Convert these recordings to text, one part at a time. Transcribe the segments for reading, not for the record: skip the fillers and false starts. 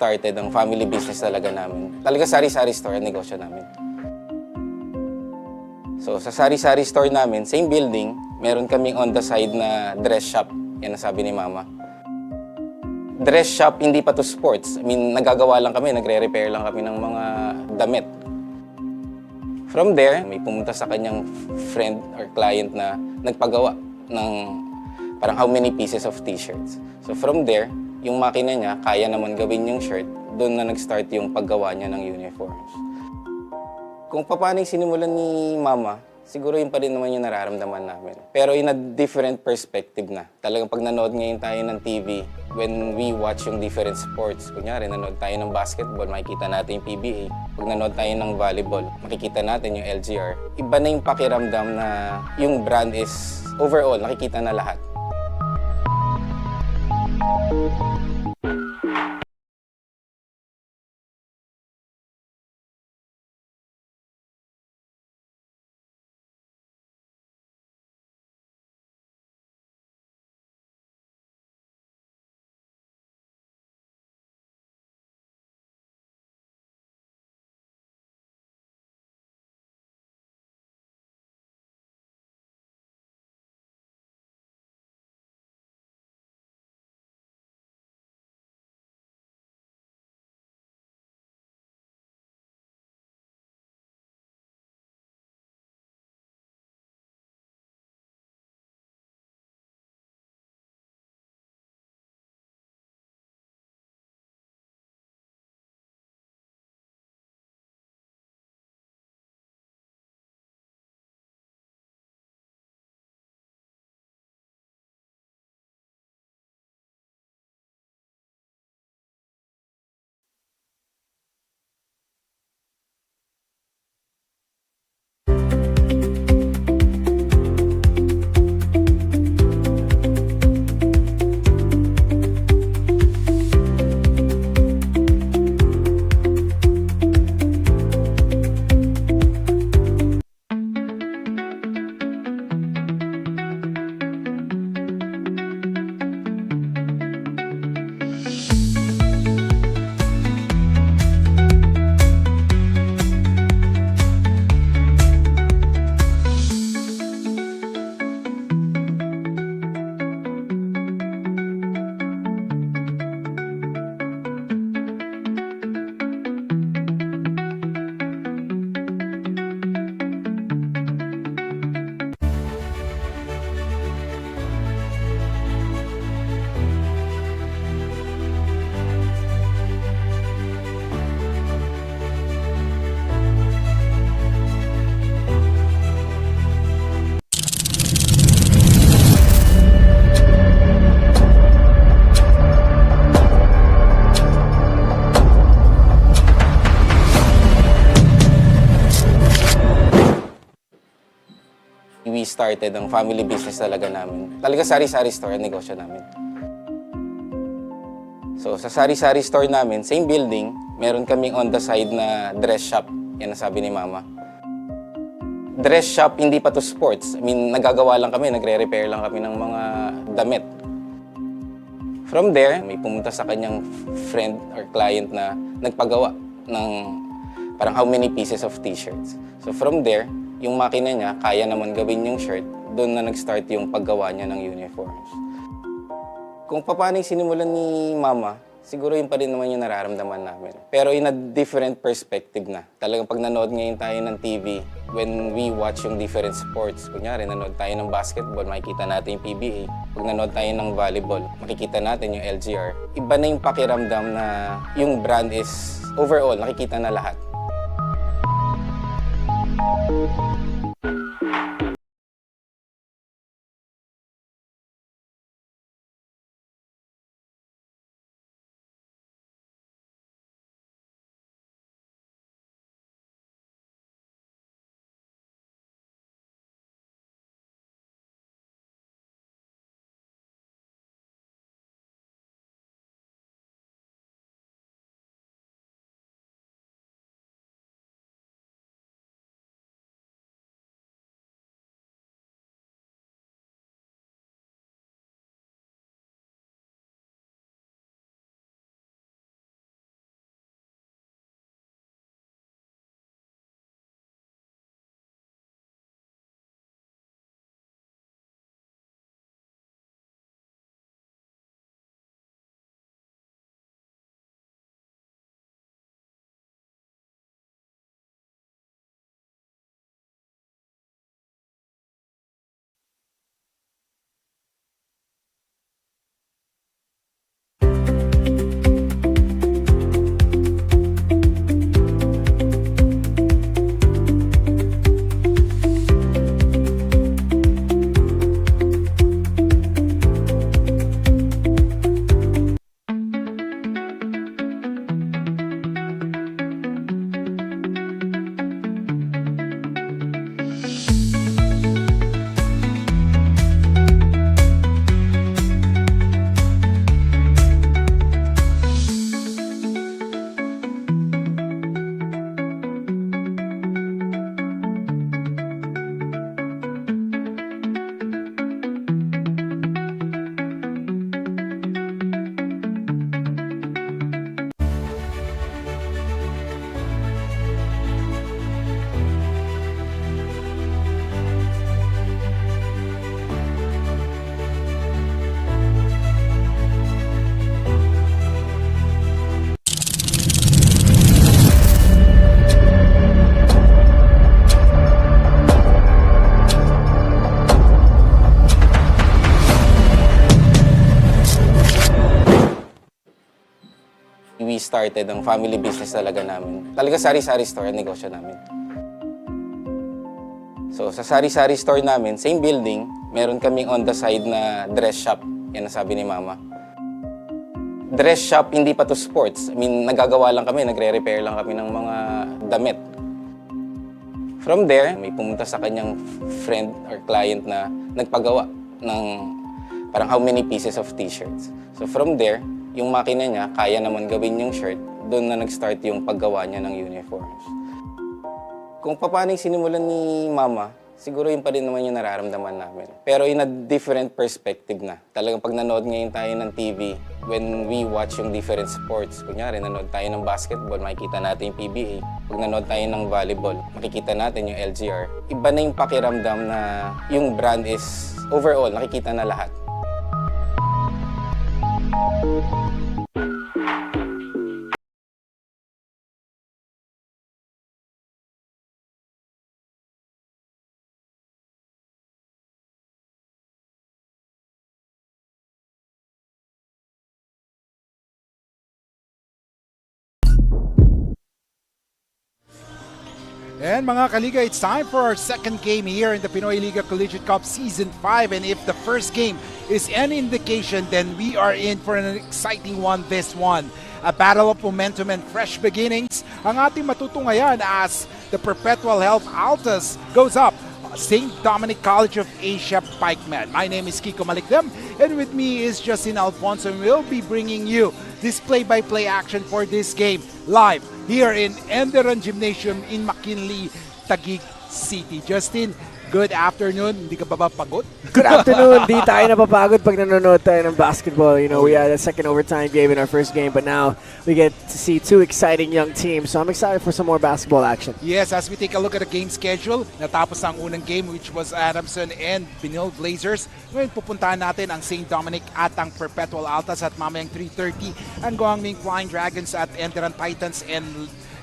started, ang family business talaga namin. Talaga sari-sari store ang negosyo namin. So sa sari-sari store namin, same building, meron kaming on the side na dress shop. Yan ang sabi ni Mama. Dress shop, hindi pa to sports. I mean, nagagawa lang kami, nagre-repair lang kami ng mga damit. From there, may pumunta sa kanyang friend or client na nagpagawa ng parang how many pieces of t-shirts. So from there, yung makina niya, kaya naman gawin yung shirt, doon na nag-start yung paggawa niya ng uniforms. Kung paano yung sinimulan ni Mama, siguro yun pa rin naman yung nararamdaman namin. Pero in a different perspective na. Talagang pag nanood ngayon tayo ng TV, when we watch yung different sports, kunyari nanood tayo ng basketball, makikita natin yung PBA. Pag nanood tayo ng volleyball, makikita natin yung LGR. Iba na yung pakiramdam na yung brand is overall, nakikita na lahat. We started, ang family business talaga namin. Talaga sari-sari store ang negosyo namin. So sa sari-sari store namin, same building, meron kaming on the side na dress shop. Yan ang sabi ni Mama. Dress shop, hindi pa to sports. I mean, nagagawa lang kami, nagre-repair lang kami ng mga damit. From there, may pumunta sa kanyang friend or client na nagpagawa ng parang how many pieces of t-shirts. So from there, yung makina niya, kaya naman gawin yung shirt, doon na nag-start yung paggawa niya ng uniforms. Kung paano yung sinimulan ni Mama, siguro yun pa rin naman yung nararamdaman namin. Pero in a different perspective na. Talagang pag nanood ngayon tayo ng TV, when we watch yung different sports, kunyari nanood tayo ng basketball, makikita natin yung PBA. Pag nanood tayo ng volleyball, makikita natin yung LGR. Iba na yung pakiramdam na yung brand is overall, nakikita na lahat. started, ang family business talaga namin. Talaga sari-sari store ang negosyo namin. So sa sari-sari store namin, same building, meron kaming on the side na dress shop. Yan ang sabi ni Mama. Dress shop, hindi pa to sports. I mean, nagagawa lang kami, nagre-repair lang kami ng mga damit. From there, may pumunta sa kanyang friend or client na nagpagawa ng parang how many pieces of t-shirts. So from there, yung makina niya, kaya naman gawin yung shirt, doon na nag-start yung paggawa niya ng uniforms. Kung paano yung sinimulan ni Mama, siguro yun pa rin naman yung nararamdaman namin. Pero in a different perspective na. Talagang pag nanood ngayon tayo ng TV, when we watch yung different sports, kunyari nanood tayo ng basketball, makikita natin yung PBA. Pag nanood tayo ng volleyball, makikita natin yung LGR. Iba na yung pakiramdam na yung brand is overall, nakikita na lahat. And mga Kaliga, it's time for our second game here in the Pinoyliga Collegiate Cup Season 5. And if the first game is any indication, then we are in for an exciting one, this one. A battle of momentum and fresh beginnings. Ang ating matutungayan as the Perpetual Health Altas goes up St. Dominic College of Asia Pikemen. My name is Kiko Malikdem, and with me is Justin Alfonso, and we'll be bringing you this play-by-play action for this game live here in ENDERUN Gymnasium in McKinley, Taguig City. Justin, good afternoon. Hindi ka ba pagod? Good afternoon. Di tayo napapagod pag nanonood tayo ng basketball. You know, we had a second overtime game in our first game, but now we get to see two exciting young teams. So I'm excited for some more basketball action. Yes, as we take a look at the game schedule, natapos ang unang game which was Adamson and Pinil Blazers. Ngayon pupuntahan natin ang St. Dominic at ang Perpetual Altas at mamayang 3:30 ang Guangming Flying Dragons at ENDERUN Titans, and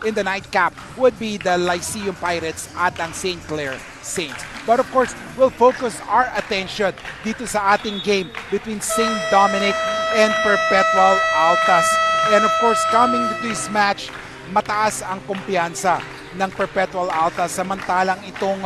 in the nightcap would be the Lyceum Pirates at ang St. Clair Saints. But of course, we'll focus our attention dito sa ating game between St. Dominic and Perpetual Altas. And of course, coming to this match, mataas ang kumpiyansa ng Perpetual Altas, samantalang itong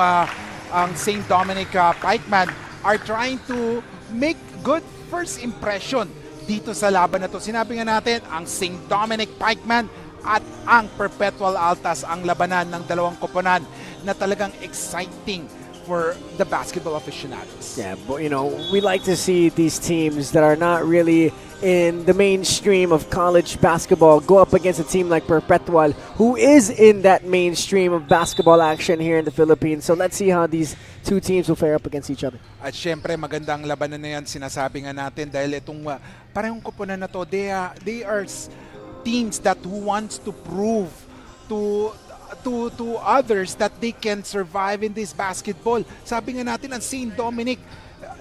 ang St. Dominic Pikemen are trying to make good first impression dito sa laban na to. Sinabi nga natin, ang St. Dominic Pikemen at ang Perpetual Altas ang labanan ng dalawang koponan na talagang exciting for the basketball aficionados. Yeah, but you know, we like to see these teams that are not really in the mainstream of college basketball go up against a team like Perpetual, who is in that mainstream of basketball action here in the Philippines. So let's see how these two teams will fare up against each other. At syempre, magandang labanan na yan, sinasabi nga natin, dahil itong parehong koponan na to, they are teams that who wants to prove to others that they can survive in this basketball. Sabi nga natin, ang St. Dominic,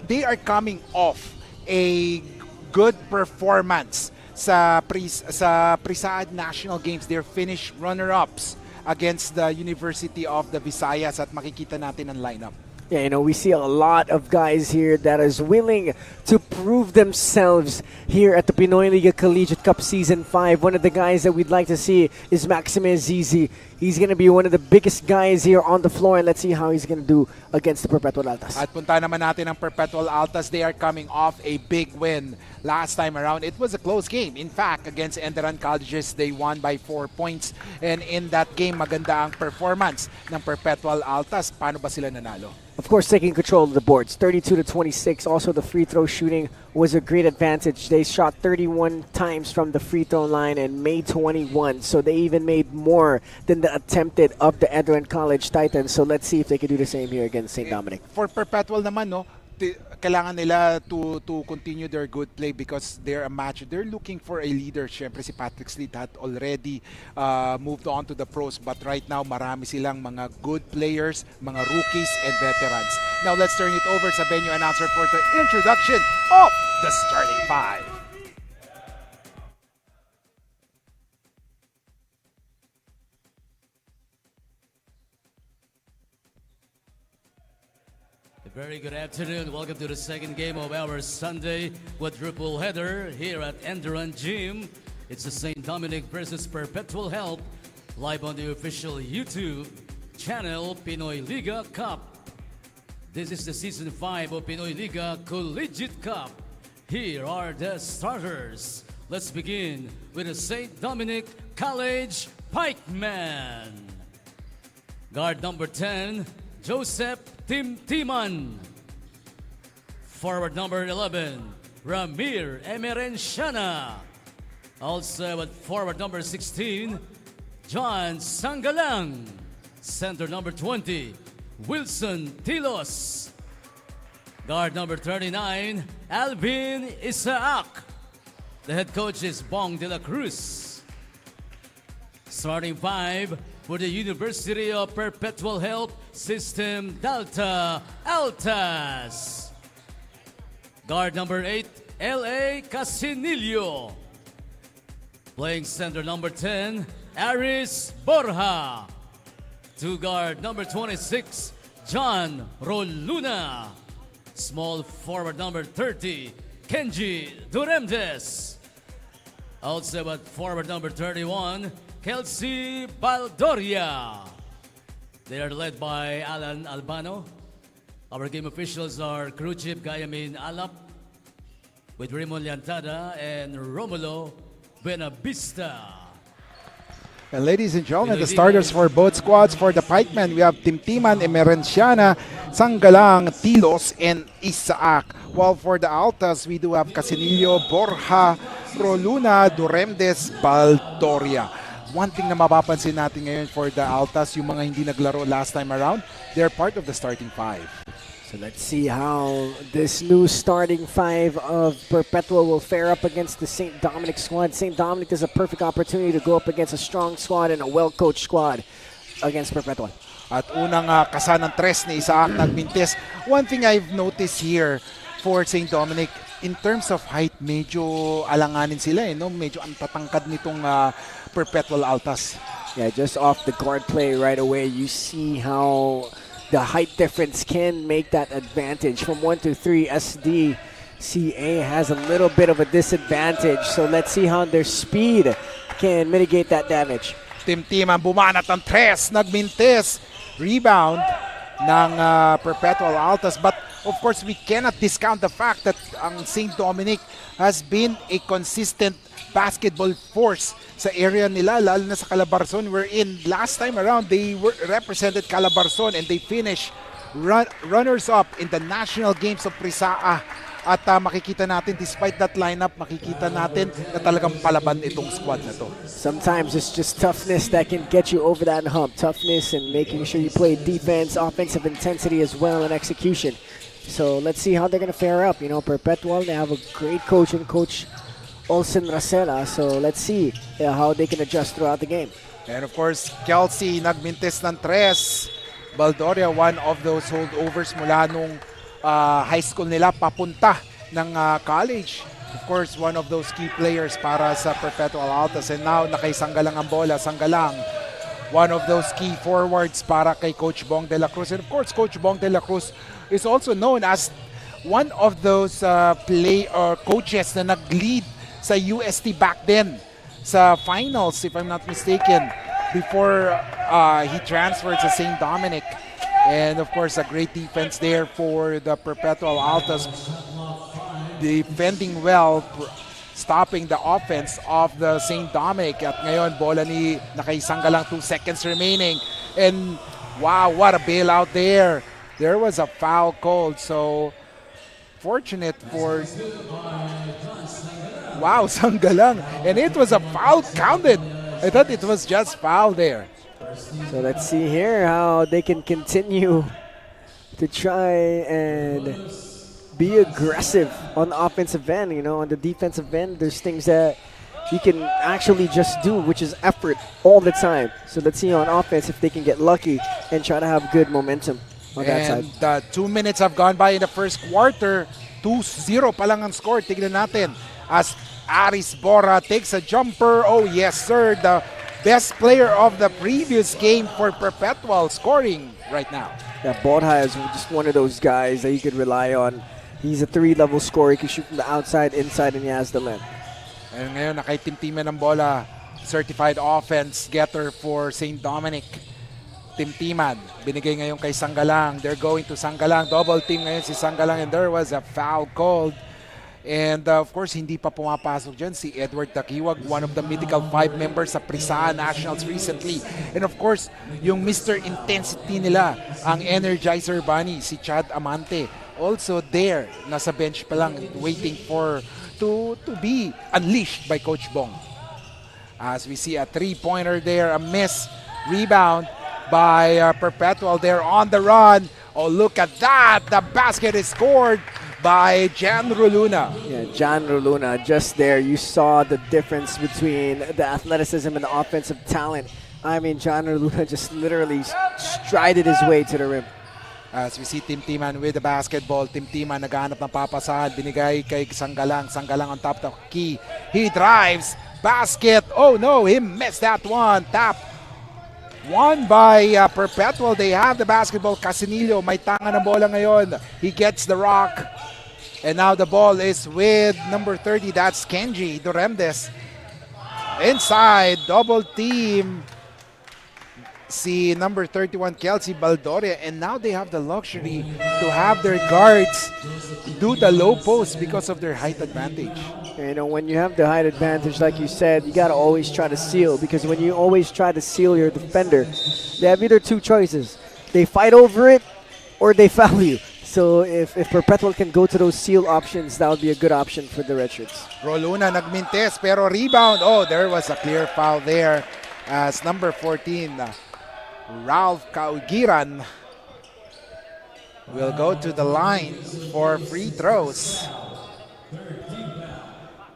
they are coming off a good performance sa Prisaad National Games. They're finished runner-ups against the University of the Visayas, at makikita natin ang lineup. Yeah, you know, we see a lot of guys here that is willing to prove themselves here at the Pinoyliga Collegiate Cup Season 5. One of the guys that we'd like to see is Maxime Zizi. He's going to be one of the biggest guys here on the floor, and let's see how he's going to do against the Perpetual Altas. At punta naman natin ang Perpetual Altas. They are coming off a big win last time around. It was a close game. In fact, against ENDERUN Colleges, they won by 4 points. And in that game, maganda ang performance ng Perpetual Altas. Paano ba sila nanalo? Of course, taking control of the boards, 32-26. Also, the free throw shooting was a great advantage. They shot 31 times from the free throw line and made 21. So they even made more than the attempted of the ENDERUN College Titans. So let's see if they can do the same here against St. Dominic. For Perpetual naman, no, kailangan nila to continue their good play because they're a match. They're looking for a leader. Siyempre si Patrick Sleet had already moved on to the pros, but right now marami silang mga good players, mga rookies and veterans. Now let's turn it over sa venue announcer for the introduction of the starting five. Very good afternoon. Welcome to the second game of our Sunday quadruple header here at ENDERUN Gym. It's the St. Dominic versus Perpetual Health, live on the official YouTube channel Pinoyliga Cup. This is the Season 5 of Pinoyliga Collegiate Cup. Here are the starters. Let's begin with the St. Dominic College Pikemen. Guard number 10, Joseph Timtiman. Forward number 11, Ramir Emerenciana. Also at forward number 16, John Sangalang. Center number 20, Wilson Tilos. Guard number 39, Alvin Isaac. The head coach is Bong de la Cruz. Starting 5 for the University of Perpetual Health System Delta Altas. Guard number 8, L.A. Casinillo. Playing center number 10, Aris Borja. To guard number 26, John Roluna. Small forward number 30, Kenji Duremdes. Also at forward number 31, Kelsey Baldoria. They are led by Alan Albano. Our game officials are Crew Chief Gayamin Alap with Raymond Liantada and Romulo Buenavista. And ladies and gentlemen, the starters for both squads for the Pikemen, we have Timtiman, Emerenciana, Sangalang, Tilos, and Isaac. While for the Altas, we do have Casinillo, Borja, Roluna, Duremdes, Baldoria. One thing na mapapansin natin ngayon for the Altas, yung mga hindi naglaro last time around, they're part of the starting 5. So let's see how this new starting 5 of Perpetual will fare up against the St. Dominic squad. St. Dominic is a perfect opportunity to go up against a strong squad and a well-coached squad against Perpetual. At unang kasanang tres ni Isaac nagmintis. One thing I've noticed here for St. Dominic, in terms of height, medyo alanganin sila no? Medyo ang tatangkad nitong Perpetual Altas. Yeah, just off the guard play right away, you see how the height difference can make that advantage. From 1 to 3, SDCA has a little bit of a disadvantage. So let's see how their speed can mitigate that damage. Timtiman bumanat ang tres, nagmintis. Rebound ng Perpetual Altas. But of course, we cannot discount the fact that ang St. Dominic has been a consistent basketball force sa area nila, lalo na sa Calabarzon, wherein last time around they represented Calabarzon and they finished runners-up in the national games of Prisaa. At makikita natin, despite that lineup, makikita natin na talagang palaban itong squad na to. Sometimes it's just toughness that can get you over that hump. Toughness and making sure you play defense, offensive intensity as well, and execution. So let's see how they're going to fare up. You know, Perpetual, they have a great coach and Coach Olsen Racela. So let's see how they can adjust throughout the game. And of course, Kelsey nagmintis ng tres. Baldoria, one of those holdovers mula nung high school nila papunta ng college. Of course, one of those key players para sa Perpetual Altas. And now, nakay Sangalang ang bola. Sangalang, one of those key forwards para kay Coach Bong de la Cruz. And of course, Coach Bong de la Cruz is also known as one of those coaches na nag-lead sa UST back then sa finals, if I'm not mistaken, before he transferred to St. Dominic. And of course, a great defense there for the Perpetual Altas, defending well, stopping the offense of the St. Dominic. At ngayon, bola ni Nakaisangalang, 2 seconds remaining. And wow, what a bailout there. There was a foul called, so fortunate for Sangalang. And it was a foul counted. I thought it was just foul there. So let's see here how they can continue to try and be aggressive on the offensive end. You know, on the defensive end, there's things that you can actually just do, which is effort all the time. So let's see on offense if they can get lucky and try to have good momentum on that side. And 2 minutes have gone by in the first quarter. 2-0 pa lang ang score. Tignan natin as Aris Bora takes a jumper. Oh yes sir, the best player of the previous game for Perpetual scoring right now. Yeah, Borja is just one of those guys that you could rely on. He's a 3-level scorer. He can shoot from the outside, inside, and he has the length. And ngayon, nakaitimtiman ng bola. Certified offense getter for St. Dominic. Timtiman. Binigay ngayon kay Sanggalang. They're going to Sanggalang. Double team ngayon si Sanggalang and there was a foul called. And of course, hindi pa pumapasok dyan si Edward Takiwag, one of the mythical 5 members sa Prisaha Nationals recently. And of course, yung Mr. Intensity nila, ang Energizer Bunny, si Chad Amante. Also there, nasa bench pa lang, waiting for to be unleashed by Coach Bong. As we see a 3-pointer there, a miss, rebound by Perpetual there on the run. Oh, look at that! The basket is scored by Jan Roluna. Yeah, Jan Roluna, just there, you saw the difference between the athleticism and the offensive talent. I mean, Jan Roluna just literally strided his way to the rim. As we see Timtiman with the basketball, Timtiman naghahanap ng papasahan, binigay kay Sanggalang. Sanggalang on top of the key. He drives, basket. Oh no, he missed that one. Tap. Won by Perpetual. They have the basketball. Casinillo, may tanga ng bola ngayon. He gets the rock. And now the ball is with number 30. That's Kenji Doremdes. Inside, double team. Si number 31, Kelsey Baldoria. And now they have the luxury to have their guards do the low post because of their height advantage. You know, when you have the height advantage, like you said, you got to always try to seal, because when you always try to seal your defender, they have either two choices. They fight over it or they foul you. So if Perpetual can go to those seal options, that would be a good option for the Redshirts. Roluna nagmintes pero rebound. Oh, there was a clear foul there as number 14, Ralph Kaugiran, will go to the line for free throws.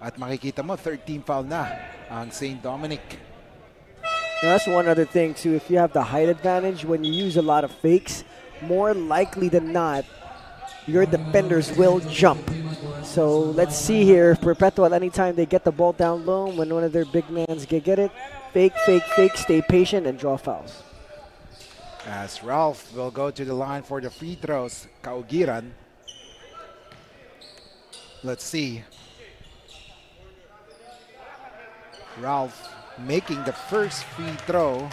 At makikita mo, 13 foul na ang St. Dominic. Now, that's one other thing too. If you have the height advantage, when you use a lot of fakes, more likely than not, your defenders will jump. So let's see here, Perpetual, anytime they get the ball down low, when one of their big mans get it, fake, fake, fake, stay patient and draw fouls. As Ralph will go to the line for the free throws, Kaugiran. Let's see. Ralph making the first free throw.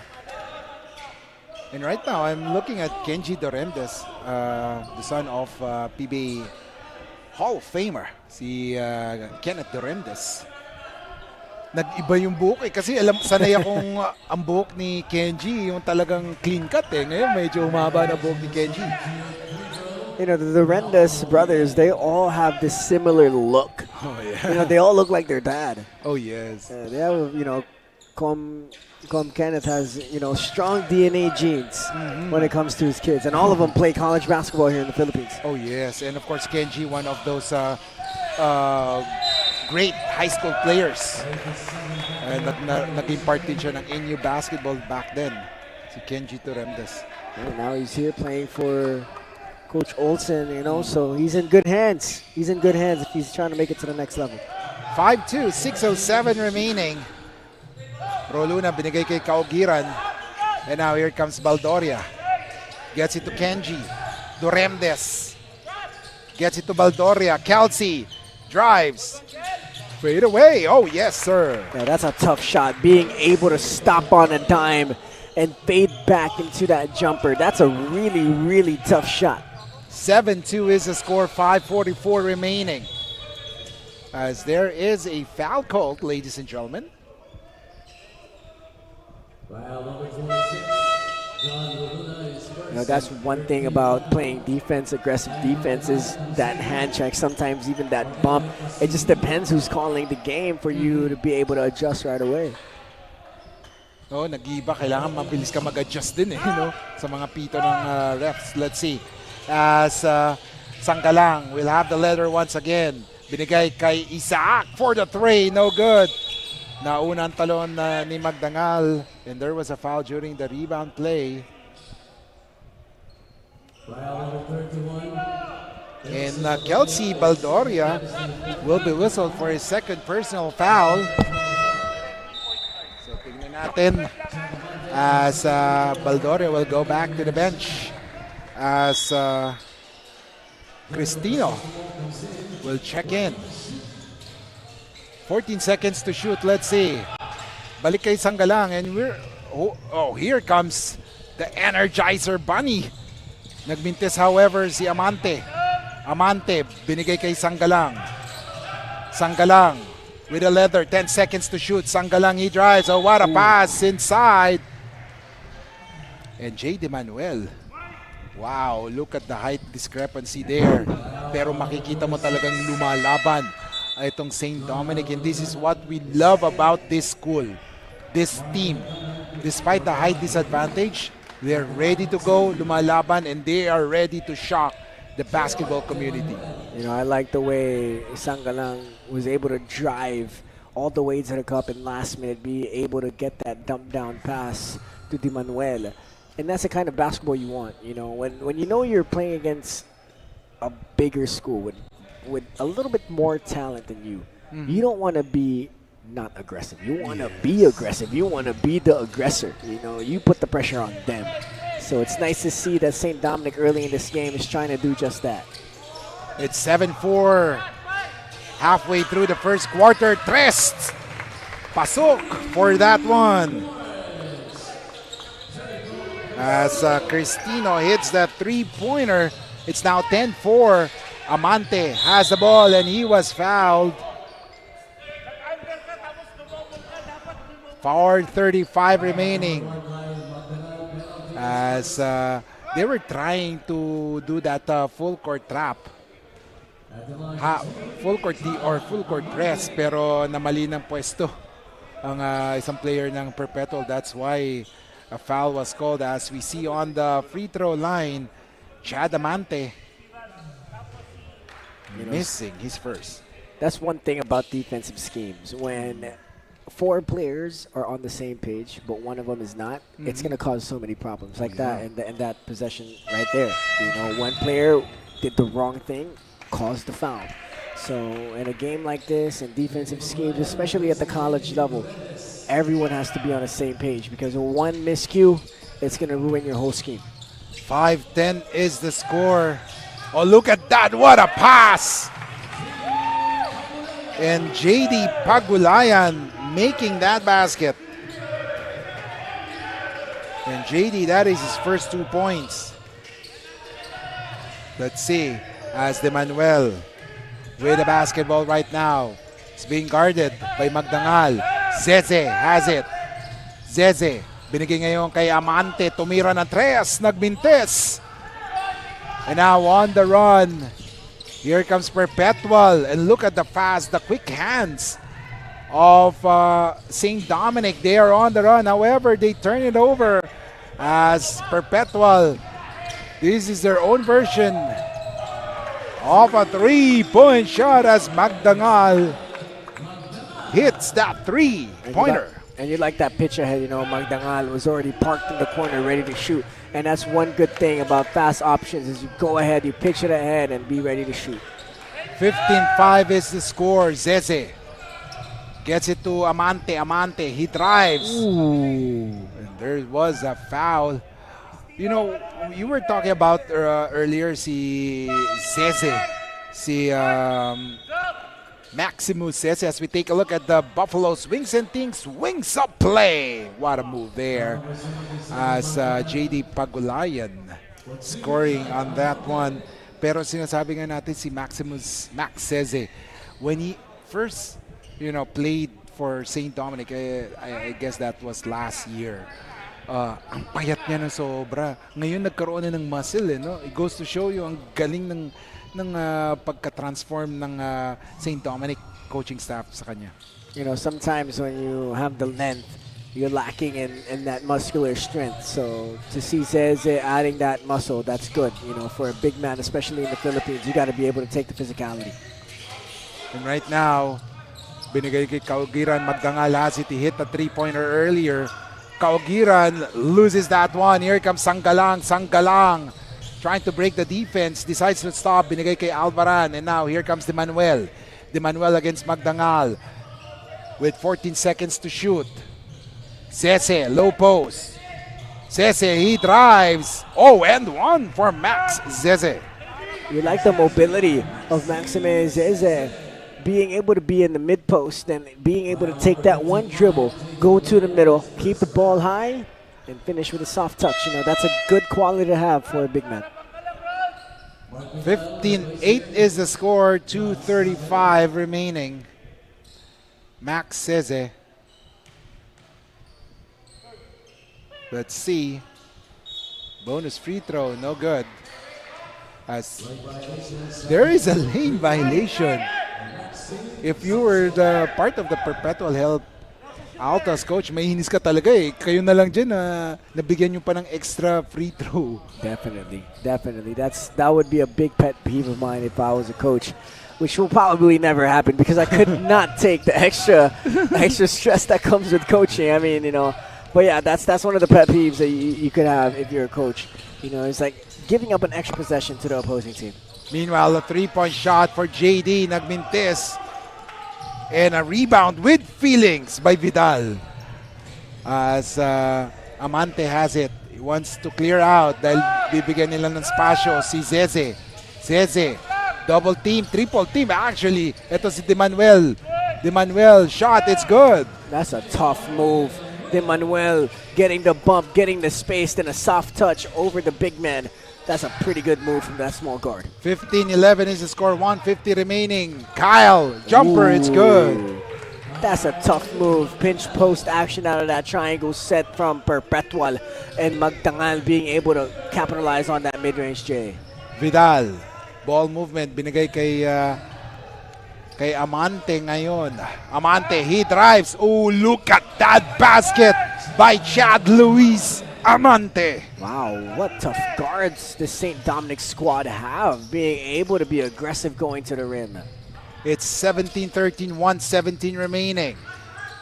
And right now, I'm looking at Kenji Doremdes, the son of PBA Hall of Famer, si Kenneth Doremdes. Nag-iba yung buhok eh. Kasi sanay akong ang buhok ni Kenji, yung talagang clean cut eh. Ngayon, medyo humaba na buhok ni Kenji. You know, the Rendes brothers, they all have this similar look. Oh, yeah. You know, they all look like their dad. Oh, yes. They have, you know, Com Kenneth has, you know, strong DNA genes when it comes to his kids. And all of them play college basketball here in the Philippines. Oh, yes. And of course, Kenji, one of those great high school players. Naging part din siya ng NU basketball back then. Si Kenji Doremdes. And now he's here playing for Coach Olsen, you know, so he's in good hands. He's in good hands if he's trying to make it to the next level. 5-2, 6:07 remaining. Roluna binigay kay Kaugiran. And now here comes Baldoria. Gets it to Kenji. Doremdes. Gets it to Baldoria. Kelsey drives. Fade away. Oh, yes, sir. Yeah, that's a tough shot. Being able to stop on a dime and fade back into that jumper. That's a really, really tough shot. 7-2 is the score, 5:44 remaining. As there is a foul called, ladies and gentlemen. You know, that's one thing about playing defense, aggressive defense, is that hand check, sometimes even that bump. It just depends who's calling the game for you to be able to adjust right away. Oh, nag-iba. Kailangan mabilis ka mag-adjust din eh, no? Sa mga pito ng refs. Let's see. As Sanggalang will have the letter once again. Binigay kay Isaac for the three. No good. Nauna ang talon ni Magdangal. And there was a foul during the rebound play. And Kelsey Baldoria will be whistled for his second personal foul. So tingnan natin as Baldoria will go back to the bench. As Cristino will check in. 14 seconds to shoot. Let's see. Balik kay Sanggalang and here comes the Energizer Bunny. Nagmintis however si Amante. Amante binigay kay Sanggalang. Sanggalang with a leather. 10 seconds to shoot. Sanggalang, he drives. Oh, what a pass inside. And J.D. Manuel. Wow, look at the height discrepancy there. Pero makikita mo talagang lumalaban itong St. Dominic. And this is what we love about this school, this team. Despite the height disadvantage, they're ready to go, lumalaban, and they are ready to shock the basketball community. You know, I like the way Sanggalang was able to drive all the way to the cup and last minute be able to get that dump down pass to Di Manuel. And that's the kind of basketball you want, you know, when you know you're playing against a bigger school with a little bit more talent than you. You don't want to be not aggressive. You want to be aggressive. You want to be the aggressor. You know, you put the pressure on them. So it's nice to see that St. Dominic early in this game is trying to do just that. It's 7-4. Halfway through the first quarter. Tres. Pasok for that one. As Cristino hits that three-pointer, it's now 10-4. Amante has the ball and he was fouled. 4:35 remaining. As they were trying to do that full court trap. Full court D or full court press, pero namali ng pwesto ang isang player ng Perpetual. That's why a foul was called. As we see on the free throw line, Chad Amante missing his first. That's one thing about defensive schemes. When 4 players are on the same page, but one of them is not, it's going to cause so many problems like that and that possession right there. You know, one player did the wrong thing, caused the foul. So in a game like this and defensive schemes, especially at the college level, everyone has to be on the same page because one miscue, it's going to ruin your whole scheme. 5-10 is the score. Oh, look at that. What a pass. And J.D. Pagulayan making that basket. And J.D., that is his first 2 points. Let's see. As Di Manuel with the basketball right now. It's being guarded by Magdangal. Zeze has it. Zeze, binigay ngayon kay Amante. Tumira ng tres, nagmintes. And now on the run. Here comes Perpetual. And look at the fast, the quick hands of St. Dominic. They are on the run. However, they turn it over as Perpetual. This is their own version of a three-point shot as Magdangal hits that three-pointer. And you like that pitch ahead, you know, Magdangal was already parked in the corner ready to shoot. And that's one good thing about fast options is you go ahead, you pitch it ahead and be ready to shoot. 15-5 is the score. Zeze gets it to Amante. Amante, he drives. Ooh. And there was a foul. You know, you were talking about earlier si Zeze, si Maximus Zeze. As we take a look at the Buffalo's Wings and Things, Wings Up play. What a move there. As J.D. Pagulayan scoring on that one. Pero sinasabi nga natin si Max Zeze, when he first, you know, played for St. Dominic, I guess that was last year. Ang payat niya ng sobra. Ngayon nagkaroon na ng muscle, no? It goes to show you ang galing ng pagka-transform ng St. Dominic coaching staff sa kanya. You know, sometimes when you have the length, you're lacking in that muscular strength. So to see Zeze adding that muscle, that's good. You know, for a big man, especially in the Philippines, you got to be able to take the physicality. And right now, binigay kay Kaugiran. Magdangal has it. He hit the three-pointer earlier. Kaugiran loses that one. Here comes Sanggalang. Sanggalang trying to break the defense. Decides to stop. Binigay kay Alvaran. And now here comes Di Manuel. Di Manuel against Magdangal with 14 seconds to shoot. Zeze, low post. Zeze, he drives. Oh, and one for Max Zeze. You like the mobility of Maxime Zeze. being able to be in the mid post and being able to take that one dribble, go to the middle, keep the ball high, and finish with a soft touch. You know, that's a good quality to have for a big man. 15-8 is the score, 2:35 remaining. Max Seze. Let's see. Bonus free throw, no good. As there is a lane violation. If you were the part of the Perpetual Health Altas coach, mahinis ka talaga eh. Kayo na lang dyan na nabigyan nyo pa ng extra free throw. Definitely. That would be a big pet peeve of mine if I was a coach, which will probably never happen because I could not take the extra stress that comes with coaching. I mean, you know, but yeah, that's one of the pet peeves that you could have if you're a coach. You know, it's like giving up an extra possession to the opposing team. Meanwhile, a three-point shot for JD, nagmintis. And a rebound with feelings by Vidal. As Amante has it. He wants to clear out dahil bibigyan nila ng spasyo si Zeze. Zeze, double team, triple team. Actually, ito si Demanuel. Demanuel, shot, it's good. That's a tough move. Demanuel getting the bump, getting the space, then a soft touch over the big man. That's a pretty good move from that small guard. 15-11 is the score, 150 remaining. Kyle, jumper, it's good. That's a tough move. Pinch post action out of that triangle set from Perpetual. And Magdangal being able to capitalize on that mid-range J. Vidal, ball movement, binigay kay Amante ngayon. Amante, he drives. Oh, look at that basket by Chad Luis Amante. Wow, what tough guards the St. Dominic squad have, being able to be aggressive going to the rim. It's 17-13, 1:17 remaining.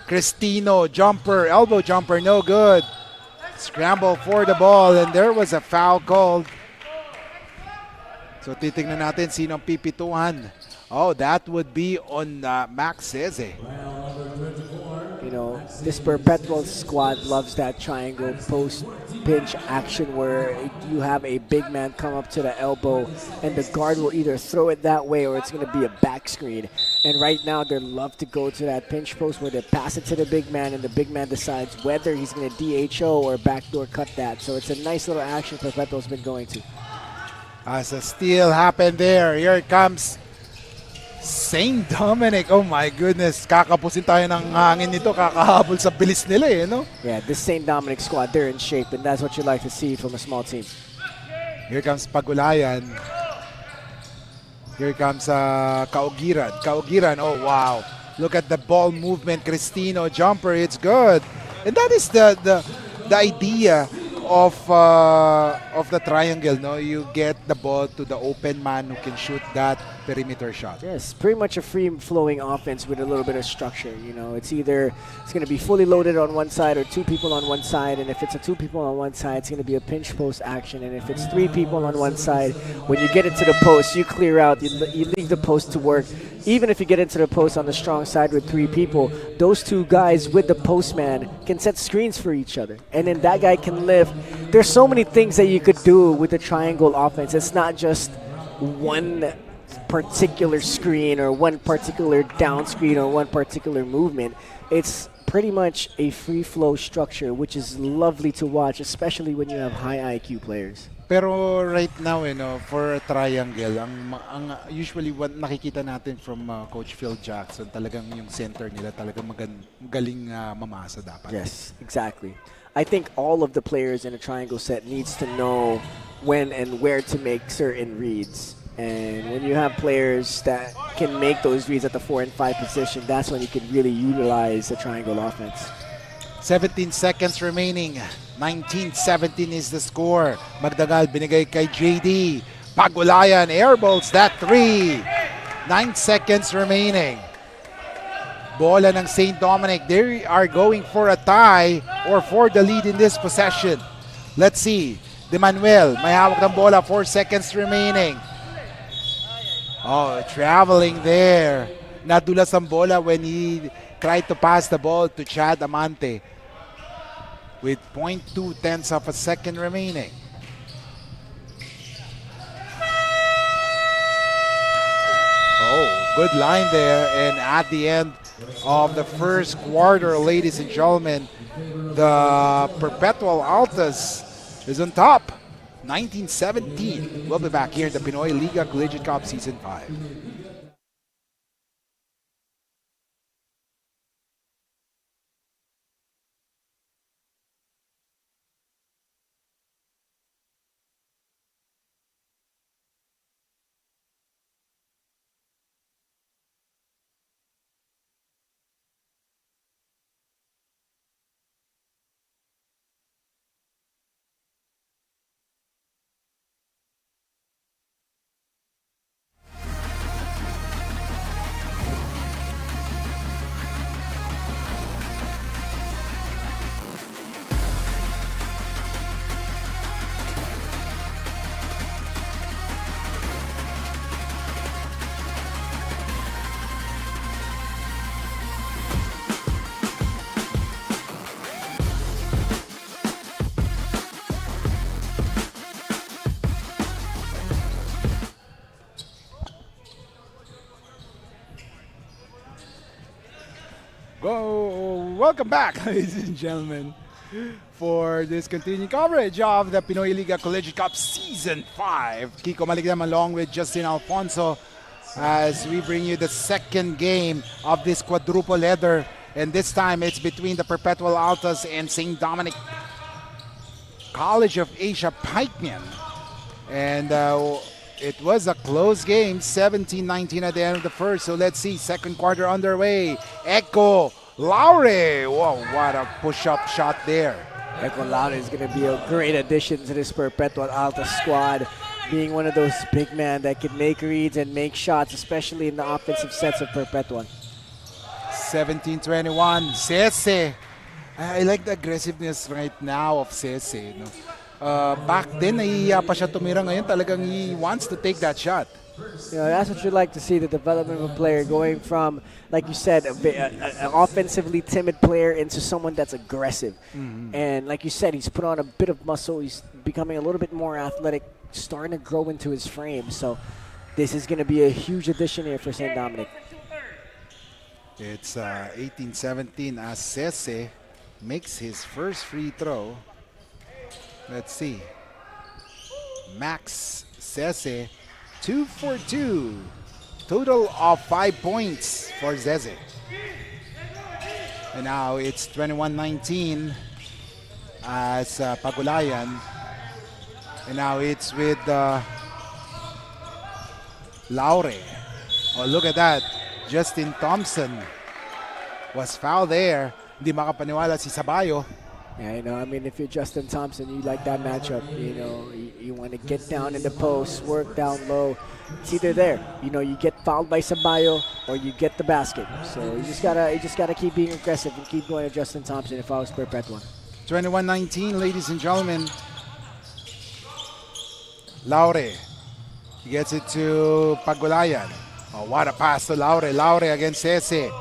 Cristino, jumper, elbow jumper, no good. Scramble for the ball, and there was a foul called. So titignan natin sinong pipituhan. Oh, that would be on Max Seze. You know, this Perpetual squad loves that triangle post pinch action where you have a big man come up to the elbow and the guard will either throw it that way or it's going to be a back screen. And right now they love to go to that pinch post where they pass it to the big man and the big man decides whether he's going to DHO or backdoor cut that. So it's a nice little action Perpetual's been going to. As a steal happened there, here it comes St. Dominic. Oh my goodness, kakapusin tayo ng hangin nito, kakahabol sa bilis nila eh, no? Yeah, this St. Dominic squad, they're in shape and that's what you like to see from a small team. Here comes Pagulayan. Here comes Kaugiran. Kaugiran, oh wow. Look at the ball movement. Cristino, jumper, it's good. And that is the idea of the triangle, no? You get the ball to the open man who can shoot that perimeter shot. Yes, pretty much a free-flowing offense with a little bit of structure. You know, it's either it's going to be fully loaded on one side or two people on one side, and if it's a two people on one side, it's going to be a pinch post action, and if it's three people on one side, when you get into the post, you clear out, you leave the post to work. Even if you get into the post on the strong side with three people, those two guys with the postman can set screens for each other, and then that guy can lift. There's so many things that you could do with the triangle offense. It's not just one particular screen or one particular down screen or one particular movement. It's pretty much a free flow structure, which is lovely to watch, especially when you have high IQ players. Pero right now, for a triangle, ang usually what nakikita natin from Coach Phil Jackson, talagang yung center nila talagang magaling mamasa dapat. Yes, exactly. I think all of the players in a triangle set needs to know when and where to make certain reads. And when you have players that can make those reads at the 4 and 5 position, that's when you can really utilize the triangle offense. 17 seconds remaining. 19-17 is the score. Magdagal binigay kay JD. Pagulayan airballs that 3. 9 seconds remaining. Bola ng St. Dominic. They are going for a tie or for the lead in this possession. Let's see. Demanuel, may hawak ng bola. 4 seconds remaining. Oh, traveling there. Nadulas ang bola when he tried to pass the ball to Chad Amante. With 0.2 tenths of a second remaining. Oh. Good line there. And at the end of the first quarter, ladies and gentlemen, the Perpetual Altas is on top. 1917. We'll be back here in the Pinoyliga Collegiate Cup Season 5. Welcome back, ladies and gentlemen, for this continuing coverage of the Pinoyliga Collegiate Cup Season 5. Kiko Maligam along with Justin Alfonso as we bring you the second game of this quadruple header. And this time it's between the Perpetual Altas and St. Dominic College of Asia Pikemen. And it was a close game, 17-19 at the end of the first. So let's see, second quarter underway. Echo Laure, whoa, what a push-up shot there. Echo Laure is going to be a great addition to this Perpetual Alta squad, being one of those big men that can make reads and make shots, especially in the offensive sets of Perpetual. 17-21, Sese. I like the aggressiveness right now of Sese. No? Back then, nahihiya pa siya tumira. Ngayon talagang he wants to take that shot. You know, that's what you like to see, the development of a player going from, like you said, an offensively timid player into someone that's aggressive. And like you said, he's put on a bit of muscle. He's becoming a little bit more athletic, starting to grow into his frame. So this is going to be a huge addition here for St. Dominic. It's 18-17 as Sese makes his first free throw. Let's see. Max Sese, 2 for 2. Total of 5 points for Zeze. And now it's 21-19 as Pagulayan. And now it's with Laure. Oh, look at that. Justin Thompson was fouled there. Hindi makapaniwala si Sabayo. Yeah, you know, I mean, if you're Justin Thompson, you like that matchup. You know, you want to get down in the post, work down low. It's either there. You know, you get fouled by Sabayo or you get the basket. So you just gotta keep being aggressive and keep going to Justin Thompson if I was Perpetual. 21-19, ladies and gentlemen. Laure. He gets it to Pagulayan. Oh, what a pass to Laure. Laure against Sese.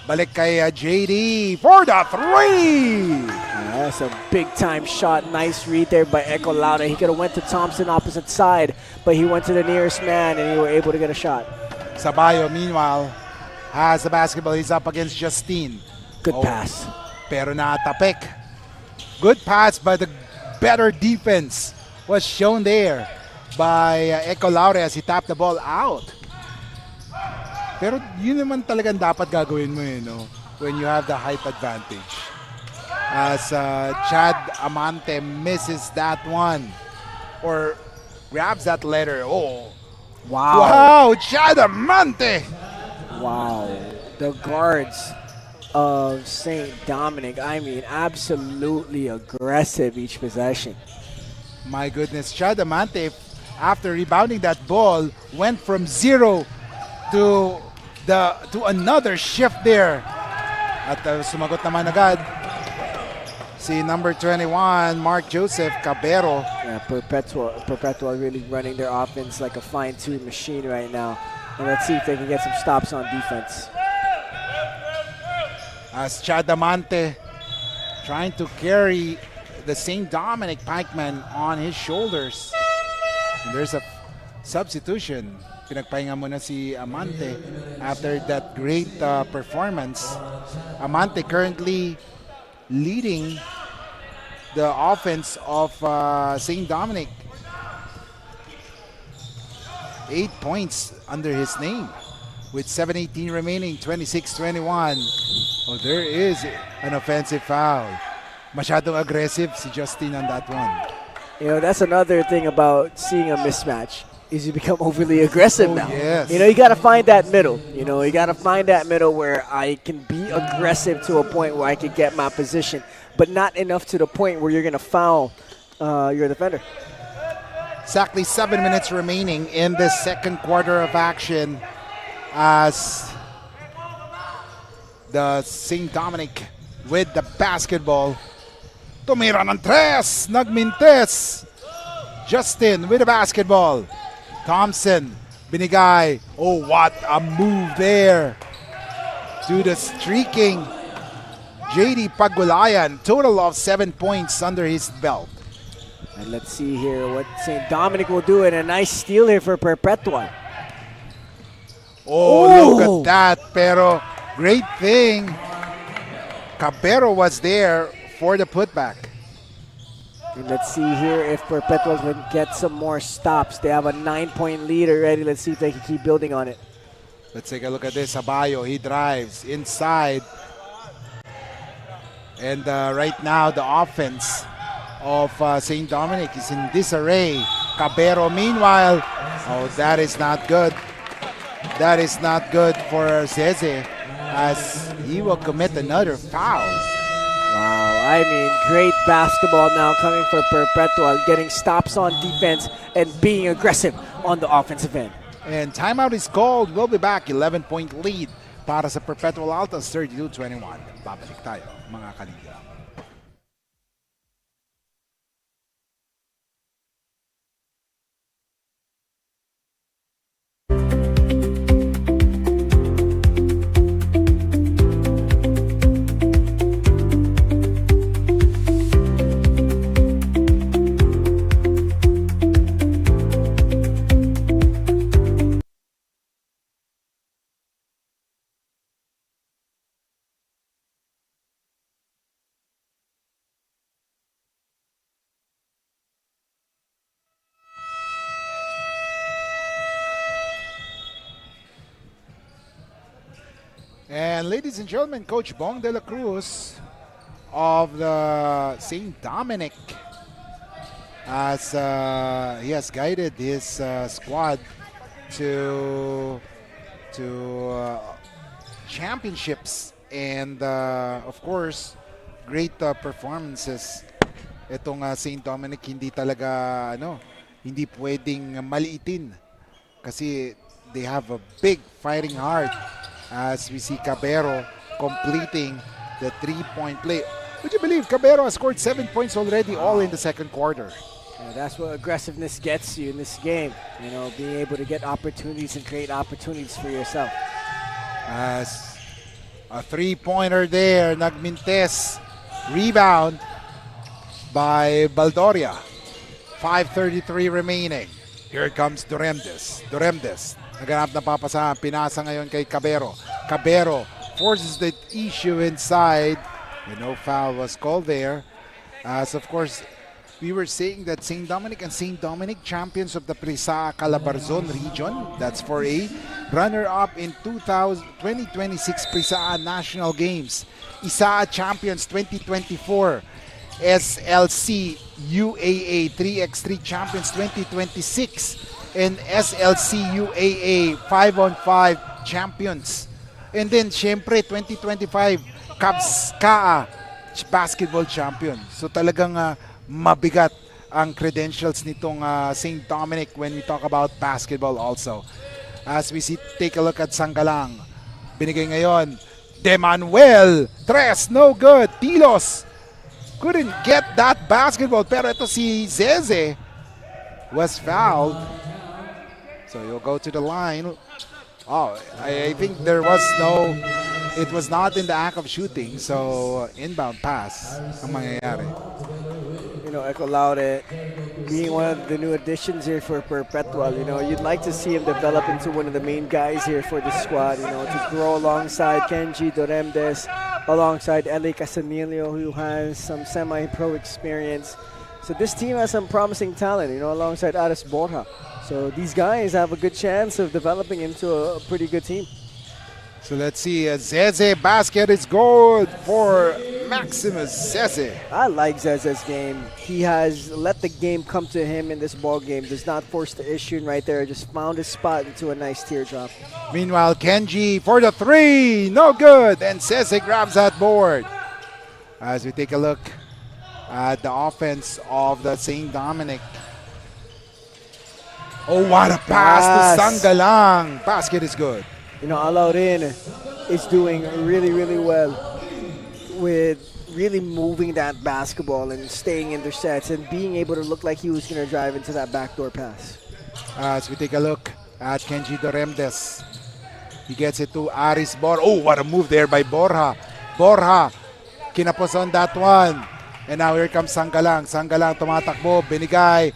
Balik kay JD for the three. Yeah, that's a big-time shot. Nice read there by Echo Laure. He could have went to Thompson opposite side, but he went to the nearest man, and he were able to get a shot. Sabayo, meanwhile, has the basketball. He's up against Justine. Good pass. Pero natapik. Good pass, but the better defense was shown there by Echo Laure as he tapped the ball out. Pero yun naman talagang dapat gagawin mo no? When you have the height advantage. As Chad Amante misses that one. Or grabs that letter. Oh. Wow. Wow, Chad Amante. Wow. The guards of St. Dominic, I mean, absolutely aggressive each possession. My goodness, Chad Amante, after rebounding that ball, went from 0 to another shift there. At sumagot naman agad si number 21, Mark Joseph Cabero. Yeah, Perpetual really running their offense like a fine-tuned machine right now. And let's see if they can get some stops on defense. As Chad Amante trying to carry the St. Dominic Pikemen on his shoulders. And there's a substitution. pinagpahinga muna si Amante after that great performance. Amante currently leading the offense of St. Dominic. 8 points under his name with 7:18 remaining, 26-21. Oh, there is an offensive foul. Masyadong aggressive si Justin on that one. You know, that's another thing about seeing a mismatch is you become overly aggressive now. Yes. You know, you got to find that middle. You know, you got to find that middle where I can be aggressive to a point where I can get my position, but not enough to the point where you're going to foul your defender. Exactly 7 minutes remaining in the second quarter of action as the St. Dominic with the basketball. Tumira ng tres, nagmintes. Justin with the basketball. Thompson, binigay. Oh, what a move there. To the streaking JD Pagulayan. Total of 7 points under his belt. And let's see here what St. Dominic will do. And a nice steal here for Perpetual. Oh, look at that. Pero great thing. Cabero was there for the putback. And let's see here if Perpetual can get some more stops. They have a 9-point lead already. Let's see if they can keep building on it. Let's take a look at this. Abayo, he drives inside. And right now, the offense of St. Dominic is in disarray. Cabero, meanwhile, oh, that is not good. That is not good for Zeze as he will commit another foul. Wow, I mean, great basketball now coming for Perpetual, getting stops on defense and being aggressive on the offensive end. And timeout is called. We'll be back. 11-point lead para sa Perpetual Altas, 32-21. Babalik tayo, mga kaliga. And ladies and gentlemen, Coach Bong de la Cruz of the St. Dominic as he has guided his squad to championships and of course great performances. Itong St. Dominic hindi talaga hindi pwedeng maliitin kasi they have a big fighting heart. As we see Cabero completing the 3-point play. Would you believe Cabero has scored 7 points already, all in the second quarter? Yeah, that's what aggressiveness gets you in this game. You know, being able to get opportunities and create opportunities for yourself. As a 3-pointer there, nagmintes. Rebound by Baldoria. 5:33 remaining. Here comes Duremdes. Naganap na papasahan. Pinasa ngayon kay Cabero. Cabero forces the issue inside. And no foul was called there. As of course, we were saying that St. Dominic and St. Dominic champions of the Prisaa Calabarzon region. That's 4A. Runner-up in 2026 Prisaa National Games. Isaa champions 2024. SLC UAA 3x3 champions 2026. And SLC UAA 5-on-5 champions. And then, syempre, 2025 Cavs Kaa basketball champion. So talagang mabigat ang credentials nitong St. Dominic when we talk about basketball also. As we see, take a look at Sanggalang. Binigay ngayon, De Manuel. Tres, no good. Tilos couldn't get that basketball. Pero ito si Zeze was fouled. So you'll go to the line. Oh, I think there was it was not in the act of shooting. So inbound pass ang mangyayari. And Echo Laude being one of the new additions here for Perpetual. You'd like to see him develop into one of the main guys here for the squad, to grow alongside Kenji Doremdes, alongside Eli Casanillo, who has some semi-pro experience. So this team has some promising talent, alongside Aris Borja. So these guys have a good chance of developing into a pretty good team. So let's see, Zeze basket is good for Maximus Zeze. I like Zeze's game. He has let the game come to him in this ball game. Does not force the issue right there. Just found his spot into a nice teardrop. Meanwhile, Kenji for the three, no good. And Zeze grabs that board. As we take a look at the offense of the St. Dominic. Oh, what a pass to Sanggalang. Basket is good. Alaurin is doing really, really well with really moving that basketball and staying in their sets and being able to look like he was going to drive into that backdoor pass. As we take a look at Kenji Doremdes. He gets it to Aris Borja. Oh, what a move there by Borja. Borja, kinapos on that one. And now here comes Sanggalang. Sanggalang tumatakbo, binigay.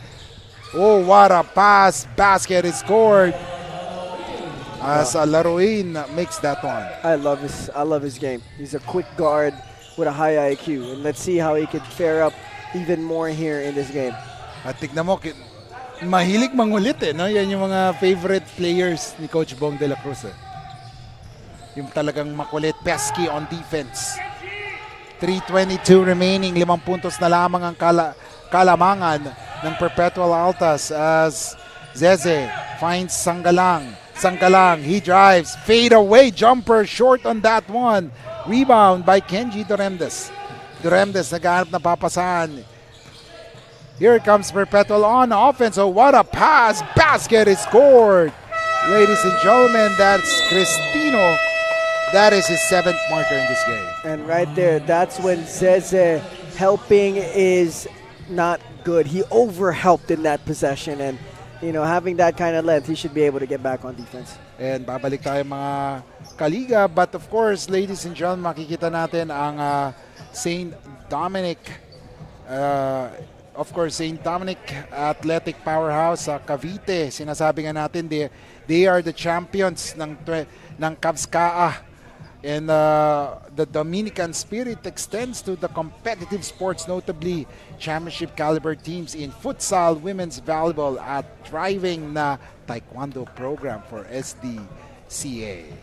Oh, what a pass. Basket is scored. As Laruin makes that one. I love his game. He's a quick guard with a high IQ. And let's see how he can fare up even more here in this game. At tignan mo, mahilig mangulit eh. No? Yan yung mga favorite players ni Coach Bong de la Cruz. Yung talagang makulit, pesky on defense. 3:22 remaining, 5 puntos na lamang ang kalamangan ng Perpetual Altas as Zeze finds Sanggalang. Sanggalang, he drives, fade away, jumper, short on that one. Rebound by Kenji Doremdes. Doremdes naghahanap na papasahan. Here comes Perpetual on offense. Oh, what a pass. Basket is scored. Ladies and gentlemen, that's Cristino. That is his 7th marker in this game. And right there, that's when Zeze helping is not good. He over-helped in that possession, and having that kind of length, he should be able to get back on defense. And babalik tayo mga kaliga. But of course, ladies and gentlemen, makikita natin ang St. Dominic, St. Dominic Athletic Powerhouse sa Cavite. Sinasabi nga natin, they are the champions ng Cavskaa. And the Dominican spirit extends to the competitive sports, notably championship caliber teams in futsal, women's volleyball at thriving na taekwondo program for SDCA.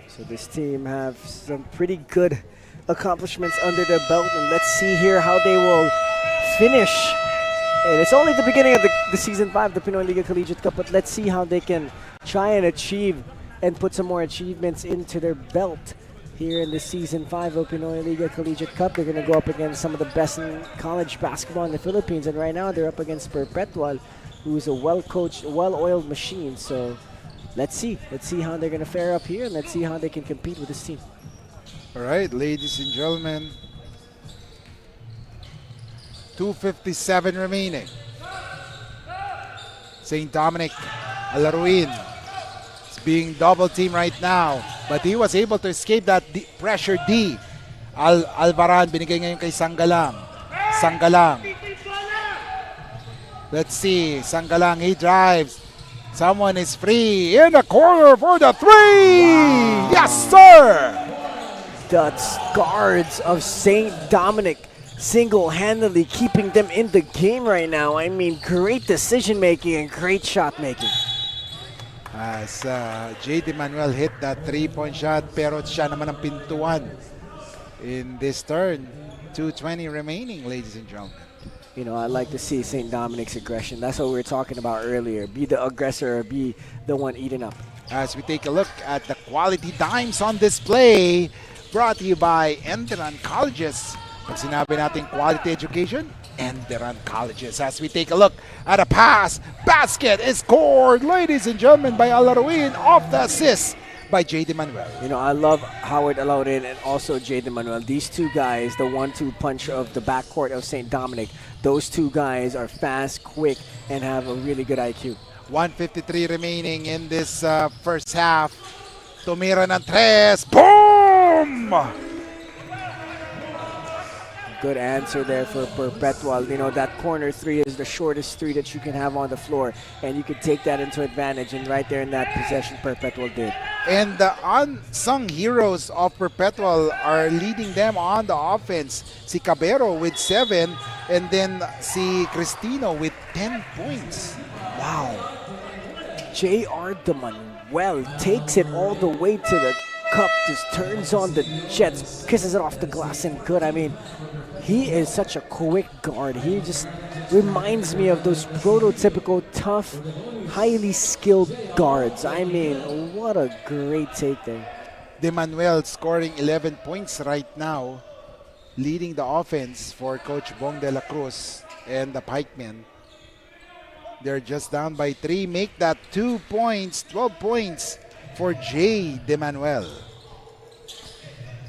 So this team have some pretty good accomplishments under their belt, and let's see here how they will finish. And it's only the beginning of the Season 5, the Pinoyliga Collegiate Cup, but let's see how they can try and achieve and put some more achievements into their belt here in the Season 5 of Pinoyliga Collegiate Cup. They're going to go up against some of the best in college basketball in the Philippines, and right now they're up against Perpetual, who's a well-coached, well-oiled machine. So let's see how they're going to fare up here, and let's see how they can compete with this team. All right, ladies and gentlemen, 2:57 remaining. St. Dominic Alaruin being double teamed right now, but he was able to escape that pressure D. Alvaran binigay ngayon kay Sanggalang. Sanggalang. Let's see, Sanggalang, he drives. Someone is free in the corner for the three. Wow. Yes, sir. The guards of St. Dominic single-handedly keeping them in the game right now. I mean, great decision-making and great shot-making. As J.D. Manuel hit that 3-point shot, pero siya naman ang pintuan in this turn. 2:20 remaining, ladies and gentlemen. I like to see St. Dominic's aggression. That's what we were talking about earlier. Be the aggressor or be the one eating up. As we take a look at the quality dimes on display, brought to you by ENDERUN Colleges. Pag sinabi natin quality education, ENDERUN Colleges. As we take a look at a pass, basket is scored, ladies and gentlemen, by Alaruin off the assist by J.D. Manuel. I love Howard Alaruin and also J.D. Manuel. These two guys, the 1-2 punch of the backcourt of St. Dominic, those two guys are fast, quick, and have a really good IQ. 1:53 remaining in this first half. Tumira ng tres. Boom! Good answer there for Perpetual. You know, that corner three is the shortest three that you can have on the floor, and you could take that into advantage, and right there in that possession, Perpetual did. And the unsung heroes of Perpetual are leading them on the offense. Si Cabero with 7, and then si Cristino with 10 points. Wow. J.R. de Manuel takes it all the way to the cup, just turns on the jets, kisses it off the glass, and good. I mean, he is such a quick guard. He just reminds me of those prototypical tough, highly skilled guards. I mean, what a great take there. De Manuel scoring 11 points right now, leading the offense for Coach Bong de la Cruz and the Pikemen. They're just down by 3. Make that 2 points, 12 points for J. De Manuel.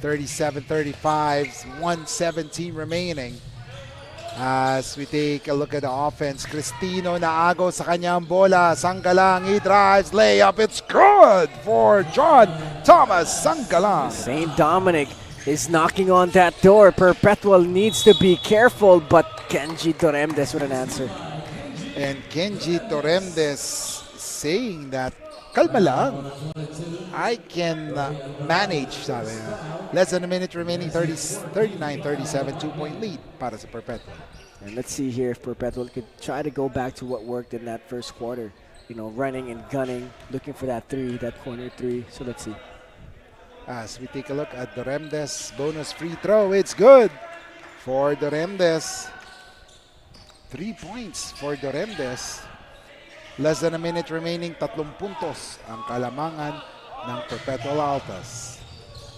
37-35, 1:17 remaining. As we take a look at the offense, Cristino naago sa kanyang bola. Sanggalang, he drives, layup, it's good for John Thomas Sanggalang. St. Dominic is knocking on that door. Perpetual needs to be careful, but Kenji Toremdes with an answer. And Kenji Toremdes saying that, kalma lang, I can manage, sabi niya. Less than a minute remaining, 39-37, 2-point lead para sa Perpetual. And let's see here if Perpetual could try to go back to what worked in that first quarter. You know, running and gunning, looking for that three, that corner three. So let's see. As we take a look at Doremdes bonus free throw, it's good for Doremdes. 3 points for Doremdes. Less than a minute remaining, 3 puntos ang kalamangan ng Perpetual Altas.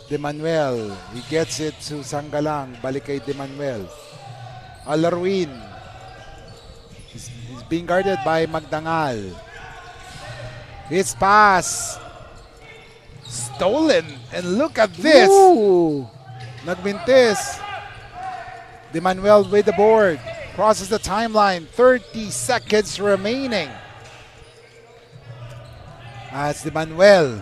De Manuel, he gets it to Sanggalang, balik kay De Manuel. Alarwin, he's being guarded by Magdangal. His pass, stolen, and look at this. Ooh. Nagmintis. De Manuel with the board. Crosses the timeline. 30 seconds remaining. As De Manuel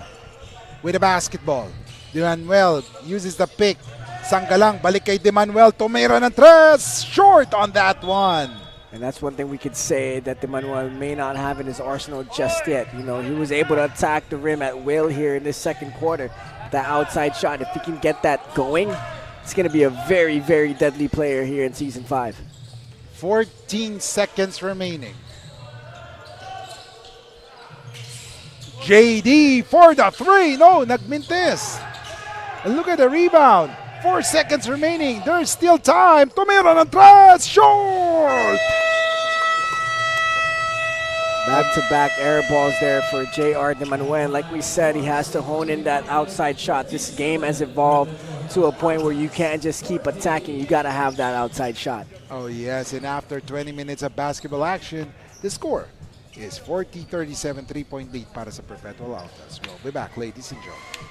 with the basketball. De Manuel uses the pick. Sanggalang, balik kay De Manuel. Tumira ng tres. Short on that one. And that's one thing we could say that De Manuel may not have in his arsenal just yet. You know, he was able to attack the rim at will here in this second quarter. The outside shot, if he can get that going, it's going to be a very, very deadly player here in Season 5. 14 seconds remaining. JD for the three. No, nagmintis. And look at the rebound. 4 seconds remaining. There's still time. Tumira ng tres. Short! Back-to-back air balls there for J.R. De Manuel. Like we said, he has to hone in that outside shot. This game has evolved to a point where you can't just keep attacking. You got to have that outside shot. Oh, yes. And after 20 minutes of basketball action, the score is 40-37, 3-point lead para sa Perpetual Altas. We'll be back, ladies and gentlemen.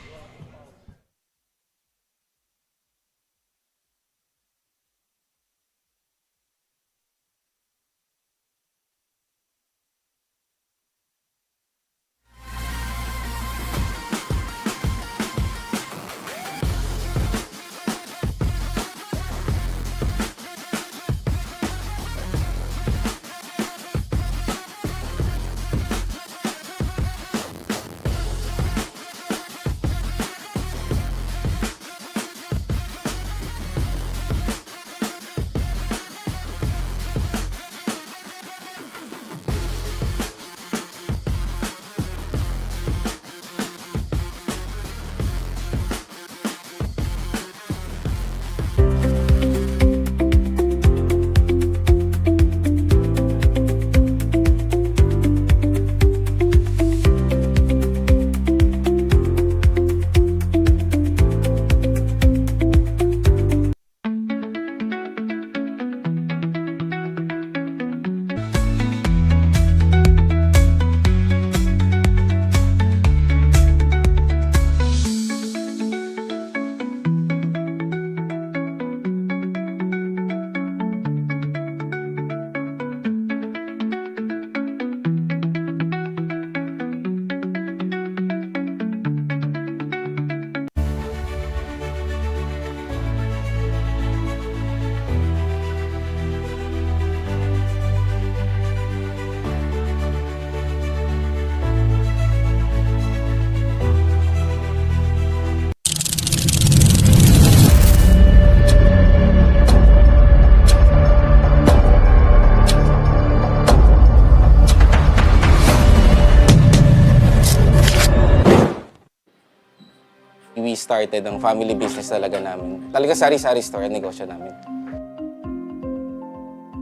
we started ang family business talaga namin. Talaga sari-sari store ang negosyo namin.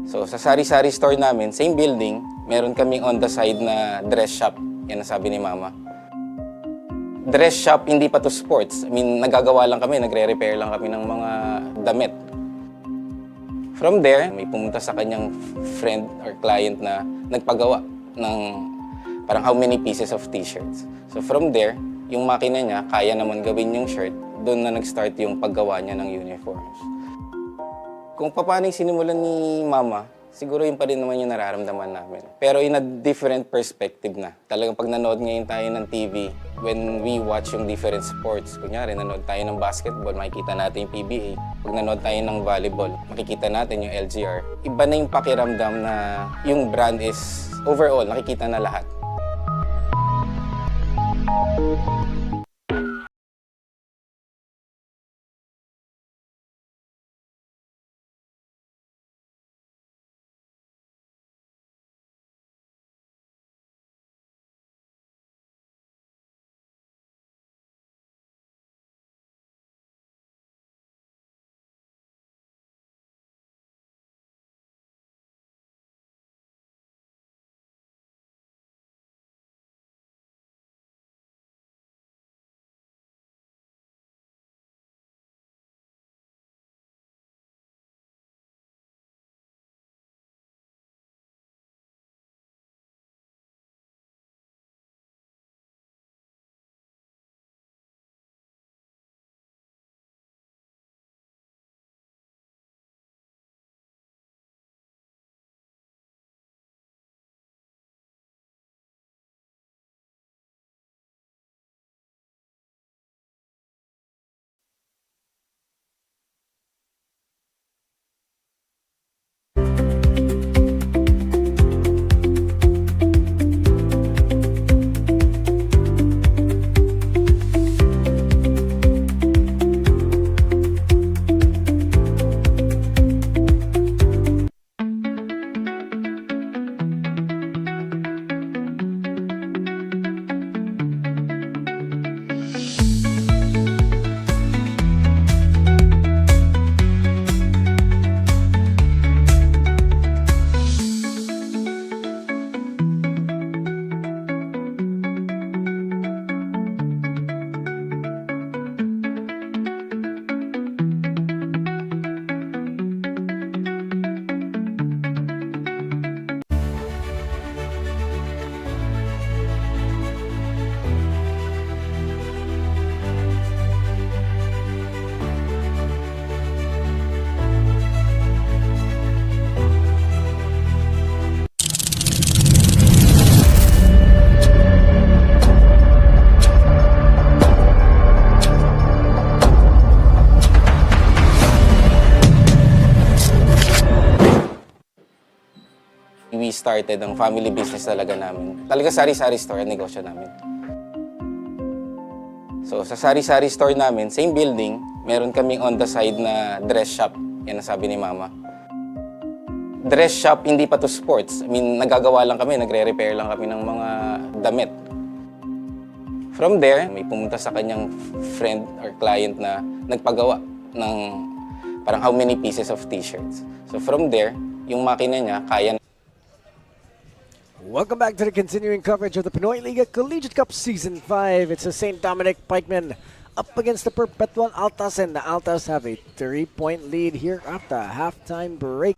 So sa sari-sari store namin, same building, meron kaming on the side na dress shop. Yan ang sabi ni Mama. Dress shop, hindi pa to sports. I mean, nagagawa lang kami, nagre-repair lang kami ng mga damit. From there, may pumunta sa kanyang friend or client na nagpagawa ng parang how many pieces of t-shirts. So from there, yung makina niya, kaya naman gawin yung shirt, doon na nag-start yung paggawa niya ng uniforms. Kung paano yung sinimulan ni Mama, siguro yun pa rin naman yung nararamdaman namin. Pero in a different perspective na. Talagang pag nanood ngayon tayo ng TV, when we watch yung different sports, kunyari nanood tayo ng basketball, makikita natin yung PBA. Pag nanood tayo ng volleyball, makikita natin yung LGR. Iba na yung pakiramdam na yung brand is overall, nakikita na lahat. We started ang family business talaga namin. Talaga sari-sari store ang negosyo namin. So sa sari-sari store namin, same building, meron kaming on the side na dress shop. Yan ang sabi ni Mama. Dress shop, hindi pa to sports. I mean, nagagawa lang kami, nagre-repair lang kami ng mga damit. From there, may pumunta sa kanyang friend or client na nagpagawa ng parang how many pieces of t-shirts. So from there, yung makina niya, kaya. Welcome back to the continuing coverage of the Pinoyliga Collegiate Cup Season 5. It's a St. Dominic Pikemen up against the Perpetual Altas, and the Altas have a 3-point lead here after a halftime break.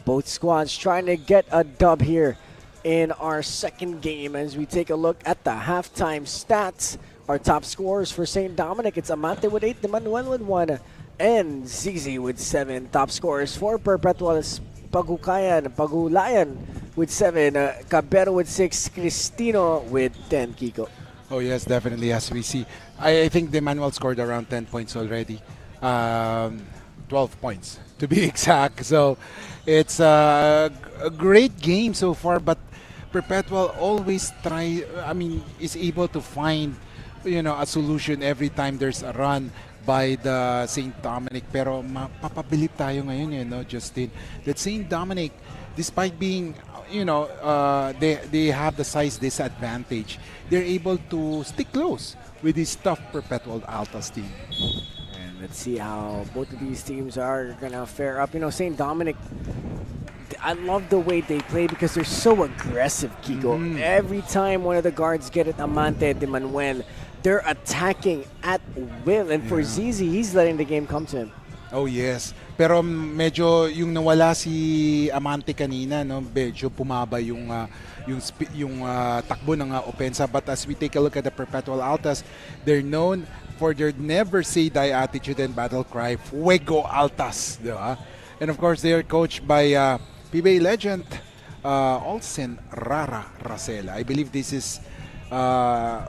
Both squads trying to get a dub here in our second game. As we take a look at the halftime stats, our top scorers for St. Dominic, it's Amante with 8, Manuel with 1, and Zizi with 7. Top scorers for Perpetual is Pagulayan with 7, Cabero with 6, Cristino with 10, Kiko. Oh yes, definitely. As we see, I think the Manuel scored around 10 points already. 12 points to be exact. So it's a great game so far, but Perpetual always is able to find, a solution every time there's a run by the St. Dominic. Pero mapapabilib tayo ngayon, Justin, that St. Dominic, despite being they have the size disadvantage. They're able to stick close with this tough Perpetual Altas team. And let's see how both of these teams are gonna fare up. St. Dominic, I love the way they play because they're so aggressive, Kiko. Every time one of the guards get it, Amante de Manuel, they're attacking at will. And for Zizi, he's letting the game come to him. Oh yes. Pero medyo yung nawala si Amante kanina, no, medyo pumaba yung takbo ng opensa. But as we take a look at the Perpetual Altas, they're known for their never say die attitude and battle cry, Fuego Altas, di ba? And of course, they are coached by PBA legend Olsen Rara Racela. I believe this is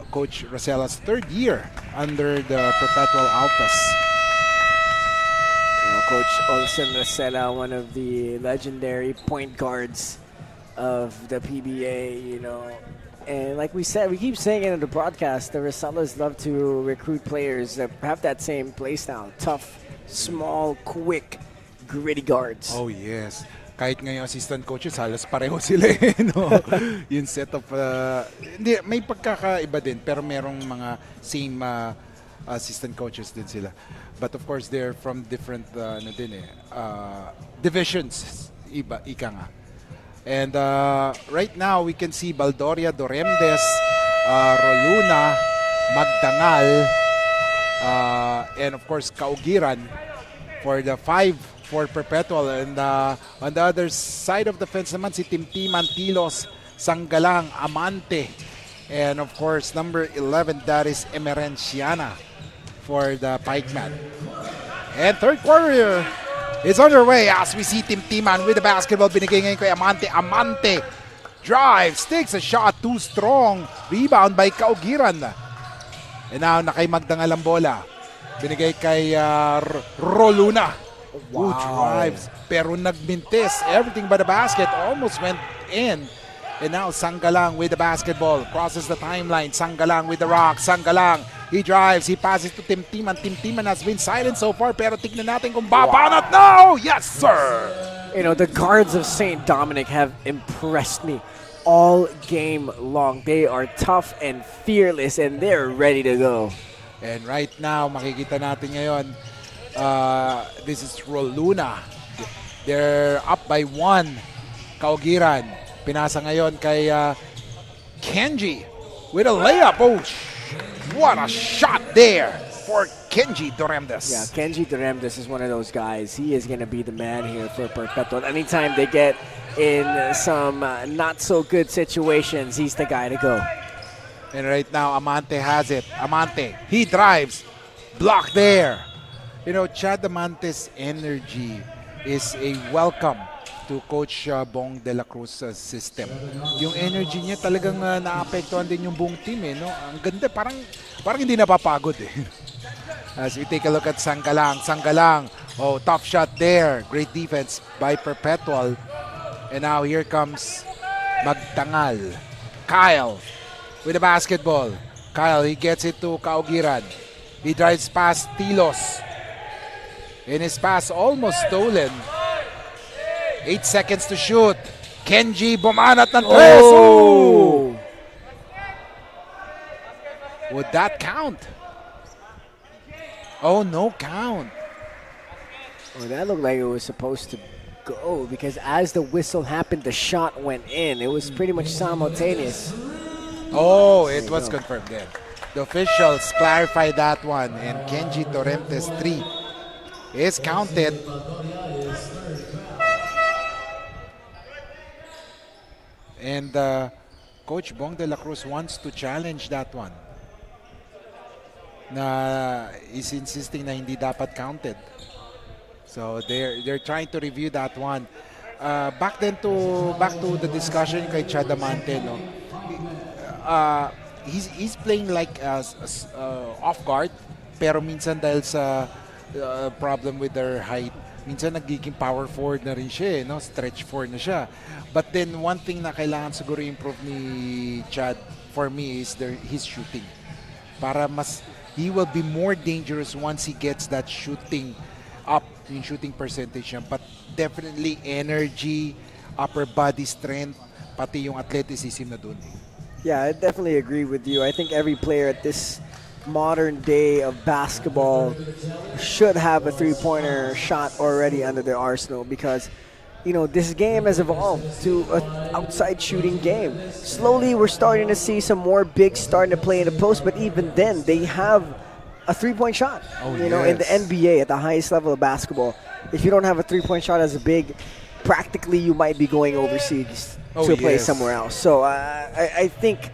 Coach Racela's third year under the Perpetual Altas. Coach Olsen Racela, one of the legendary point guards of the PBA, And like we said, we keep saying it in the broadcast, the Racelas love to recruit players that have that same play style. Tough, small, quick, gritty guards. Oh yes. Kahit ngayon assistant coaches, halos pareho sila. No? Yung set of... hindi, may pagkakaiba din, pero merong mga same assistant coaches din sila. But of course, they're from different divisions. Ika nga. And right now, we can see Baldoria, Doremdes, Roluna, Magdangal, and of course, Kaugiran for the 5 for Perpetual. And on the other side of the fence naman, si Timtiman, Tilos, Sanggalang, Amante. And of course, number 11, that is Emerenciana for the Pikemen. And third quarter is underway as we see Timtiman with the basketball. Binigay ngayon kay Amante. Amante drives, takes a shot, too strong. Rebound by Kaugiran. And now nakay Magdangal ang bola. Binigay kay Roluna. Who drives, pero nagmintis. Everything but the basket almost went in. And now Sanggalang with the basketball. Crosses the timeline. Sanggalang with the rock. Sanggalang. He drives. He passes to Timtiman. Timtiman has been silent so far. Pero tignan natin kung babanat. No! Yes, sir! The guards of St. Dominic have impressed me all game long. They are tough and fearless, and they're ready to go. And right now, makikita natin ngayon, this is Roluna. They're up by 1. Kaugiran. Pinasa ngayon kay Kenji with a layup. Oh, what a shot there for Kenji Doremdes. Yeah, Kenji Doremdes is one of those guys. He is going to be the man here for Perpetual. Anytime they get in some not so good situations, he's the guy to go. And right now, Amante has it. Amante, he drives. Block there. Chad Amante's energy is a welcome to Coach Bong de la Cruz's system. Yung energy niya talagang naapektuhan din yung buong team. No? Ang ganda, parang hindi napapagod. As we take a look at Sanggalang. Sanggalang, oh, tough shot there. Great defense by Perpetual. And now here comes Magdangal. Kyle with the basketball. Kyle, he gets it to Kaugiran. He drives past Tilos. And his pass almost stolen. 8 seconds to shoot. Kenji bumanat ng 3. Oh! Would that count? Oh, no count. Oh, that looked like it was supposed to go because as the whistle happened, the shot went in. It was pretty much simultaneous. Oh, it was confirmed then. The officials clarified that one, and Kenji Doremdes 3 is counted. And Coach Bong de la Cruz wants to challenge that one. Na is insisting na hindi dapat counted. So they're trying to review that one. Back to the discussion kay Chad Amante, no. He's playing like off guard, pero minsan dahil sa problem with their height, minsan nagiging power forward na rin siya, no? Stretch forward na siya. But then one thing na kailangan siguro improve ni Chad for me is his shooting. Para he will be more dangerous once he gets that shooting up, yung shooting percentage niya. But definitely energy, upper body strength, pati yung athleticism na dun. Yeah, I definitely agree with you. I think every player at this modern day of basketball should have a three-pointer shot already under their arsenal because, you know, this game has evolved to an outside shooting game. Slowly, we're starting to see some more bigs starting to play in the post, but even then, they have a three-point shot. You know, in the NBA, at the highest level of basketball, if you don't have a three-point shot as a big, practically you might be going overseas to play somewhere else. So I think,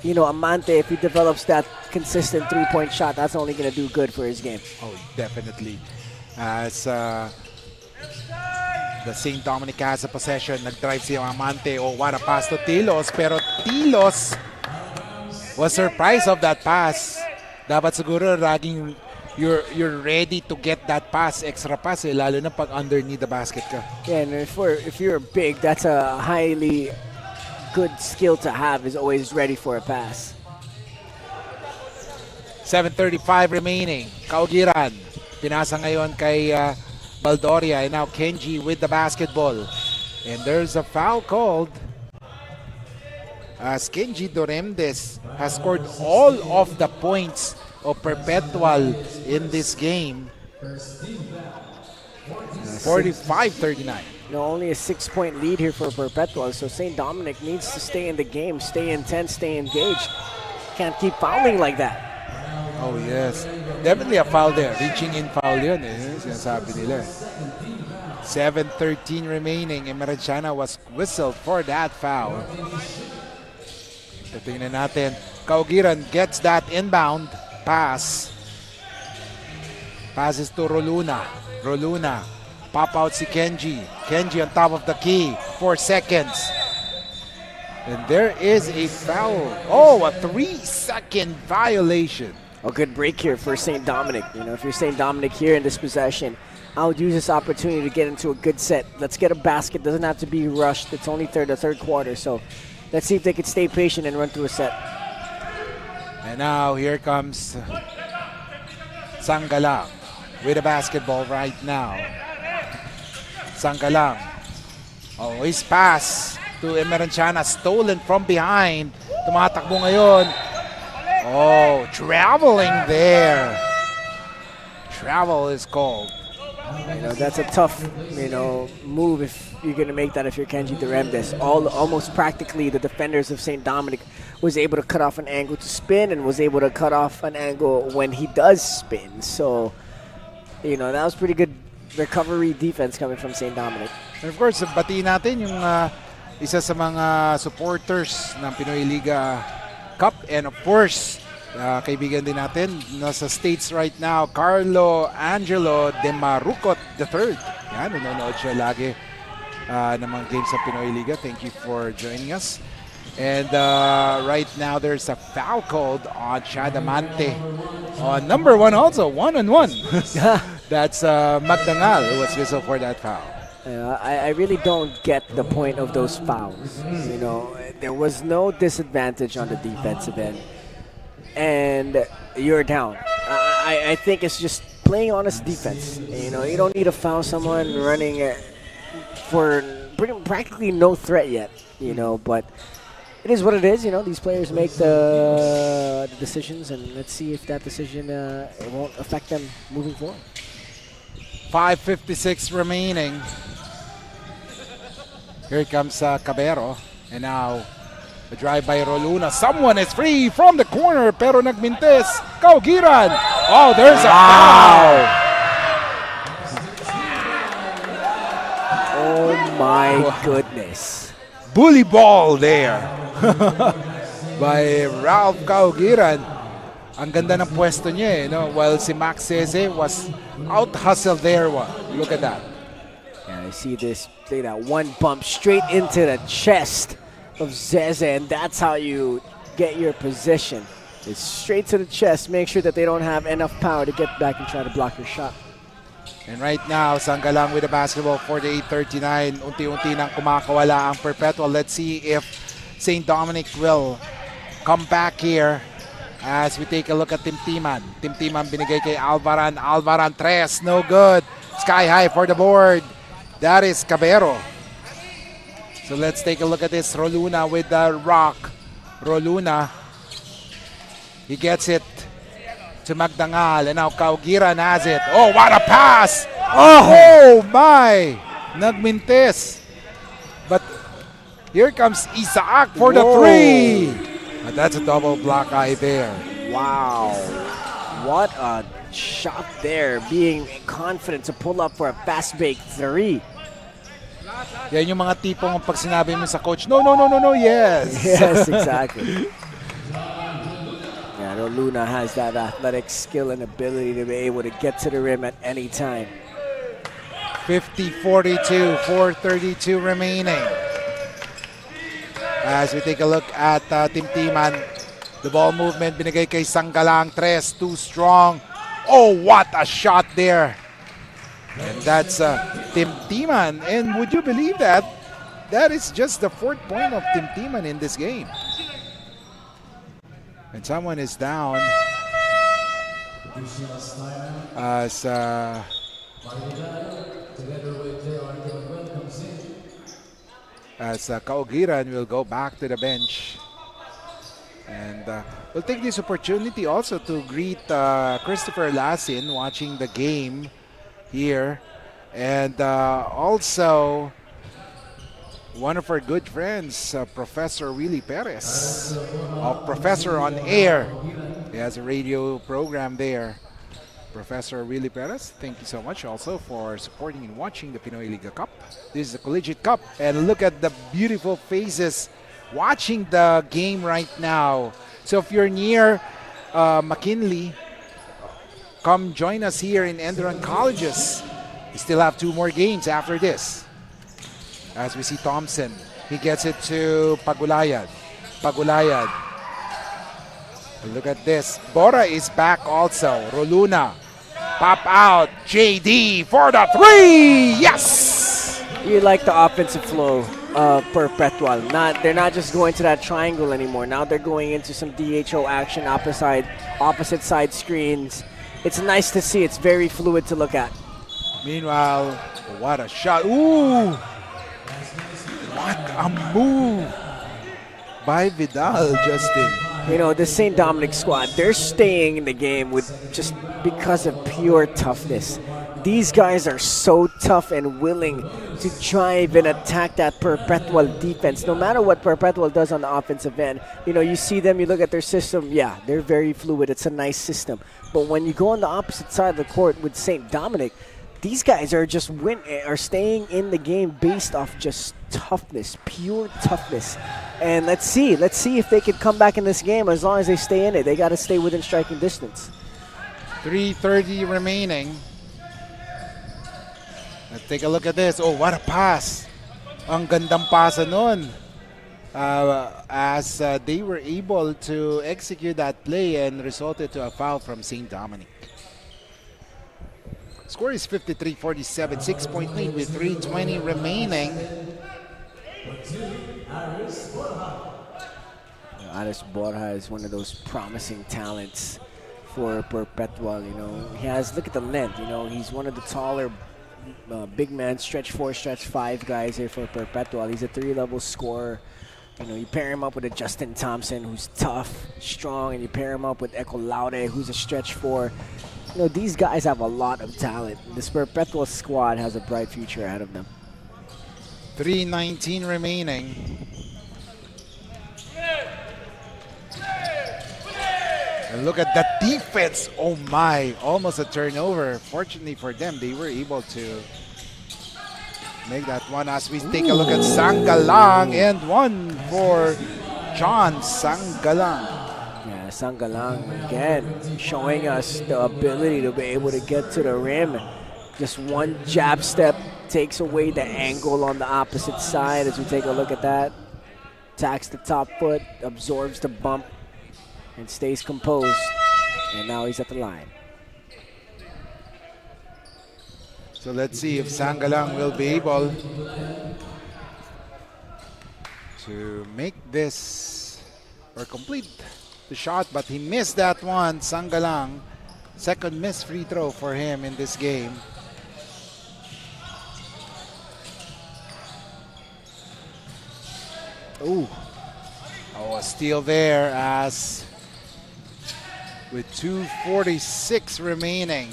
you know, Amante, if he develops that consistent three-point shot, that's only going to do good for his game. Oh, definitely. As the St. Dominic has a possession, nag-drive si Amante. Oh, what a pass to Tilos. Pero Tilos was surprised of that pass. Dapat siguro laging you're ready to get that pass, extra pass, lalo na pag underneath the basket ka. Yeah, and if you're big, that's a highly good skill to have, is always ready for a pass. 7:35 remaining. Kaugiran. Pinasa ngayon kay Baldoria, and now Kenji with the basketball. And there's a foul called as Kenji Doremdes has scored all of the points of Perpetual in this game. 45-39. You know, only a 6-point lead here for Perpetual, so St. Dominic needs to stay in the game, stay intense, stay engaged. Can't keep fouling like that. Oh yes, definitely a foul there. Reaching in foul yun sinasabi nila. 7:13 remaining. Emerentiana was whistled for that foul. Tingnan natin. Kaugiran gets that inbound pass. Passes to Roluna. Roluna. Pop out si Kenji. Kenji on top of the key. 4 seconds. And there is a foul. Oh, a 3-second violation. A good break here for St. Dominic. You know, if you're St. Dominic here in this possession, I would use this opportunity to get into a good set. Let's get a basket. Doesn't have to be rushed. It's only the third quarter, so let's see if they can stay patient and run through a set. And now here comes Sangalang with a basketball right now. Sangalang. Oh, his pass to Emerentiana, stolen from behind. Tumatakbo ngayon. Oh, traveling there. Travel is called. You know, that's a tough, you know, move if you're going to make that if you're Kenji Doremdes. Almost practically the defenders of St. Dominic was able to cut off an angle to spin and was able to cut off an angle when he does spin. So, you know, that was pretty good recovery defense coming from St. Dominic. And of course, batiin natin yung isa sa mga supporters ng Pinoyliga Cup. And of course, kaibigan din natin, nasa States right now, Carlo Angelo de Marucot III. Yan, nanonood siya lagi ng mga games sa Pinoyliga. Thank you for joining us. And right now, there's a foul called on Chadamante. On number 1 also, 1-on-1. That's Magdangal who was whistled for that foul. I really don't get the point of those fouls. You know, there was no disadvantage on the defensive end. And you're down. I think it's just playing honest defense. You know, you don't need to foul someone running for practically no threat yet, you know, but it is what it is. You know, these players make the decisions, and let's see if that decision it won't affect them moving forward. 5:56 remaining. Here comes Cabero, and now a drive by Roluna. Someone is free from the corner, pero nagmintes. Kaugiran. Oh, there's a foul. Oh my goodness. Bully ball there by Ralph Kaugiran. Ang ganda ng pwesto niya, while si Max Sese was out-hustled there. Look at that. Yeah, I see this. Play that one bump straight into the chest of Zeze, and that's how you get your position. It's straight to the chest. Make sure that they don't have enough power to get back and try to block your shot. And right now, Sangalang with the basketball, 48-39. Unti-unti nang kumakawala ang Perpetual. Let's see if St. Dominic will come back here as we take a look at Timtiman. Timtiman binigay kay Alvaran. Alvaran, tres, no good. Sky high for the board. That is Cabero. So let's take a look at this. Roluna with the rock. Roluna. He gets it to Magdangal. And now Kaugiran has it. Oh, what a pass! Oh my! Nagmintes. But here comes Isaac for the three. And that's a double block eye there. Wow. What a shot there. Being confident to pull up for a fast-baked three. Yan yung mga tipong pag sinabi mo sa coach, no, yes. Yes, exactly. Yeah, Luna has that athletic skill and ability to be able to get to the rim at any time. 50-42, 4:32 remaining. As we take a look at Timtiman, the ball movement binigay kay Sanggalang. Tres, too strong. Oh, what a shot there. And that's Timtiman. And would you believe that? That is just the 4th point of Timtiman in this game. And someone is down. As Kaugiran will go back to the bench. And we'll take this opportunity also to greet Christopher Lassin watching the game here. And also one of our good friends, Professor Willie Perez of Professor on Air. He has a radio program there. Professor Willie Perez, thank you so much also for supporting and watching the Pinoyliga Cup. This is the Collegiate Cup, and look at the beautiful faces watching the game right now. So if you're near McKinley, come join us here in ENDERUN Colleges. We still have 2 more games after this. As we see Thompson, he gets it to Pagulayan. Pagulayan. Look at this. Bora is back also. Roluna. Pop out. JD for the 3. Yes! You like the offensive flow of Perpetual. They're not just going to that triangle anymore. Now they're going into some DHO action, opposite side screens. It's nice to see. It's very fluid to look at. Meanwhile, what a shot. Ooh! What a move by Vidal, Justin. You know, the St. Dominic squad, they're staying in the game with just because of pure toughness. These guys are so tough and willing to drive and attack that Perpetual defense. No matter what Perpetual does on the offensive end, you know, you see them, you look at their system, yeah, they're very fluid. It's a nice system. But when you go on the opposite side of the court with St. Dominic, these guys are just are staying in the game based off just toughness, pure toughness. And let's see if they can come back in this game. As long as they stay in it, they got to stay within striking distance. 3:30 remaining. Let's take a look at this. Oh, what a pass. Ang gandang pasa nun. As they were able to execute that play and resulted to a foul from St. Dominic. Score is 53-47, 6-point lead with 3:20 remaining. Aris Borja is one of those promising talents for Perpetual. You know, he has, look at the length. You know, he's one of the taller big man, stretch 4, stretch 5 guys here for Perpetual. He's a 3-level scorer. You know, you pair him up with a Justin Thompson, who's tough, strong, and you pair him up with Echo Laude, who's a stretch 4. You know, these guys have a lot of talent. This Perpetual squad has a bright future ahead of them. 3:19 remaining. And look at that defense. Oh my, almost a turnover. Fortunately for them, they were able to make that one. As we take a look at Sanggalang, and one for John Sanggalang. Yeah, Sanggalang again showing us the ability to be able to get to the rim. Just one jab step takes away the angle on the opposite side. As we take a look at that, attacks the top foot, absorbs the bump, and stays composed. And now he's at the line. So let's see if Sanggalang will be able to make this or complete the shot, but he missed that one. Sanggalang, second missed free throw for him in this game. Ooh. Oh, a steal there as with 2:46 remaining.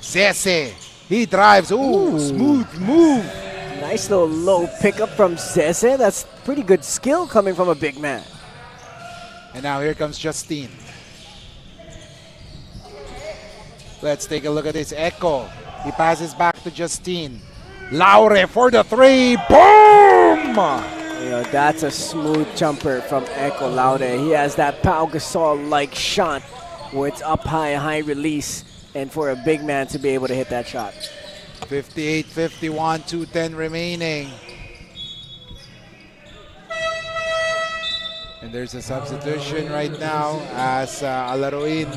Zeze, he drives. Ooh, smooth move. Nice little low pickup from Zeze. That's pretty good skill coming from a big man. And now here comes Justine. Let's take a look at this. Echo. He passes back to Justine. Laure for the three. Boom! You know, that's a smooth jumper from Echo Laude. He has that Pau Gasol-like shot where it's up high, high release, and for a big man to be able to hit that shot. 58-51, 2:10 remaining. And there's a substitution right now as Alaroin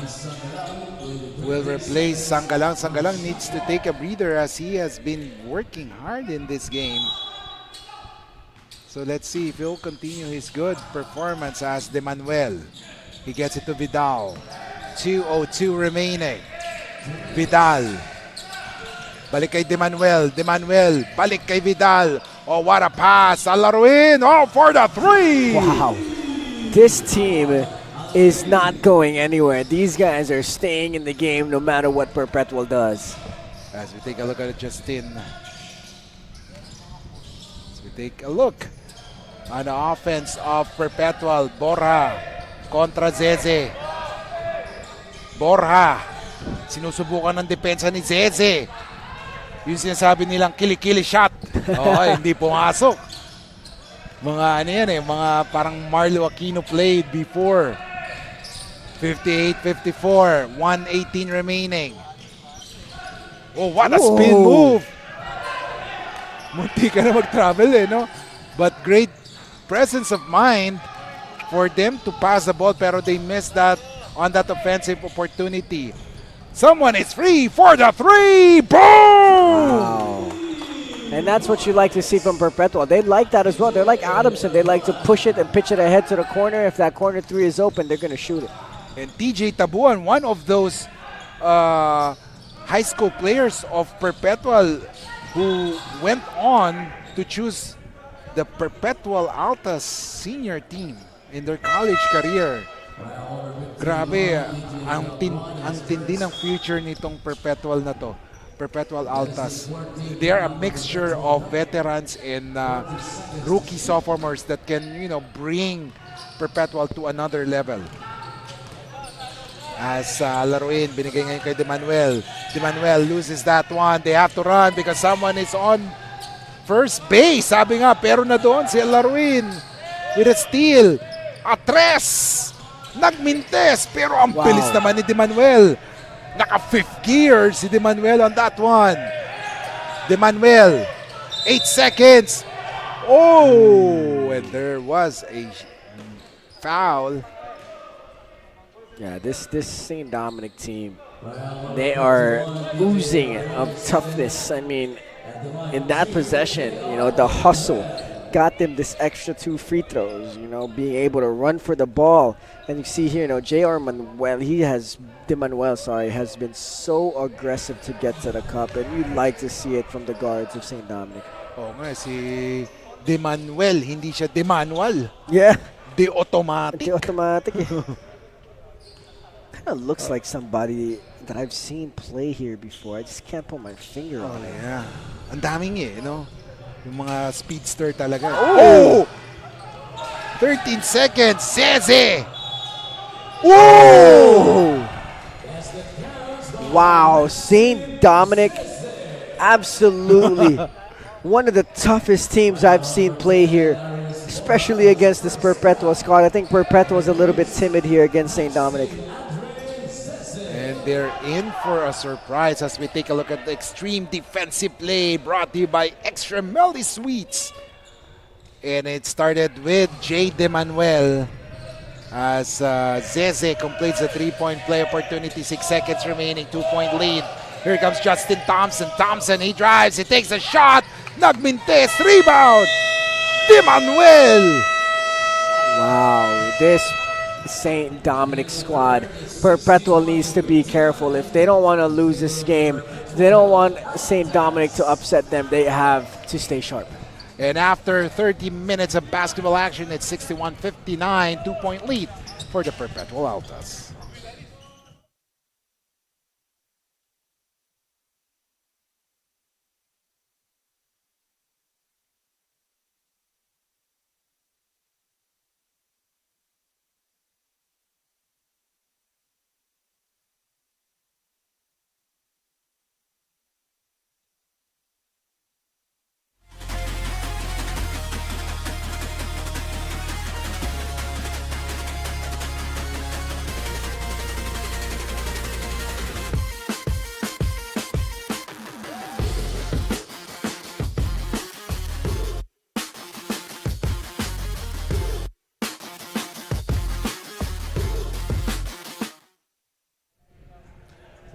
will replace Sangalang. Sangalang needs to take a breather as he has been working hard in this game. So let's see if he'll continue his good performance as De Manuel. He gets it to Vidal. 2:02 remaining. Vidal. Balik kay De Manuel. De Manuel. Balik kay Vidal. Oh, what a pass. Alaroin. Oh, for the three. Wow. This team is not going anywhere. These guys are staying in the game no matter what Perpetual does. As we take a look at Justin. As we take a look on the offense of Perpetual. Borja kontra Zeze. Borja. Sinusubukan ng depensa ni Zeze. Yung sinasabi nilang kili-kili shot. Oh, hindi pumasok. Mga ano yan eh, mga parang Marlo Aquino played before. 58-54, 1:18 remaining. Oh, what a spin move! Munti ka na mag-travel eh, no? But great presence of mind for them to pass the ball, pero they missed that on that offensive opportunity. Someone is free for the three! Boom! Wow. And that's what you like to see from Perpetual. They like that as well. They're like Adamson. They like to push it and pitch it ahead to the corner. If that corner three is open, they're going to shoot it. And TJ Tabuan, one of those high school players of Perpetual who went on to choose the Perpetual Altas senior team in their college career. Grabe, ang tindi ng future nitong Perpetual na to. Perpetual Altas. They are a mixture of veterans and rookie sophomores that can, you know, bring Perpetual to another level. As laruin, binigay ngayon kay De Manuel. De Manuel loses that one. They have to run because someone is on first base. Sabi nga, pero na doon si Laruin with a steal. A tres! Nagmintes, pero ang bilis naman ni De Manuel. Naka fifth gear si De Manuel on that one. De Manuel, 8 seconds. Oh, and there was a foul. Yeah, this St. Dominic team, they are oozing of toughness. I mean, in that possession, you know, the hustle got them this extra 2 free throws, you know, being able to run for the ball. And you see here, you know, De Manuel has been so aggressive to get to the cup, and you'd like to see it from the guards of St. Dominic. Oh nga, si De Manuel, hindi siya De Manual. Yeah. De Automatic. De Automatic. Kind of looks like somebody that I've seen play here before. I just can't put my finger on it. Yeah. Ang daming you know. Yung mga speedster talaga. Oh! 13 seconds. Zeze! Whoa! Wow, St. Dominic, absolutely one of the toughest teams I've seen play here, especially against this Perpetual squad. I think Perpetual is a little bit timid here against St. Dominic. And they're in for a surprise as we take a look at the extreme defensive play brought to you by Extra Melody Sweets. And it started with J. De Manuel as Zeze completes the 3-point play opportunity. 6 seconds remaining, 2-point lead. Here comes Justin Thompson. Thompson, he drives, he takes a shot. Nagmintes, rebound. De Manuel. Wow, this St. Dominic squad, Perpetual needs to be careful. If they don't want to lose this game, they don't want St. Dominic to upset them, they have to stay sharp. And after 30 minutes of basketball action, it's 61-59, 2-point lead for the Perpetual Altas.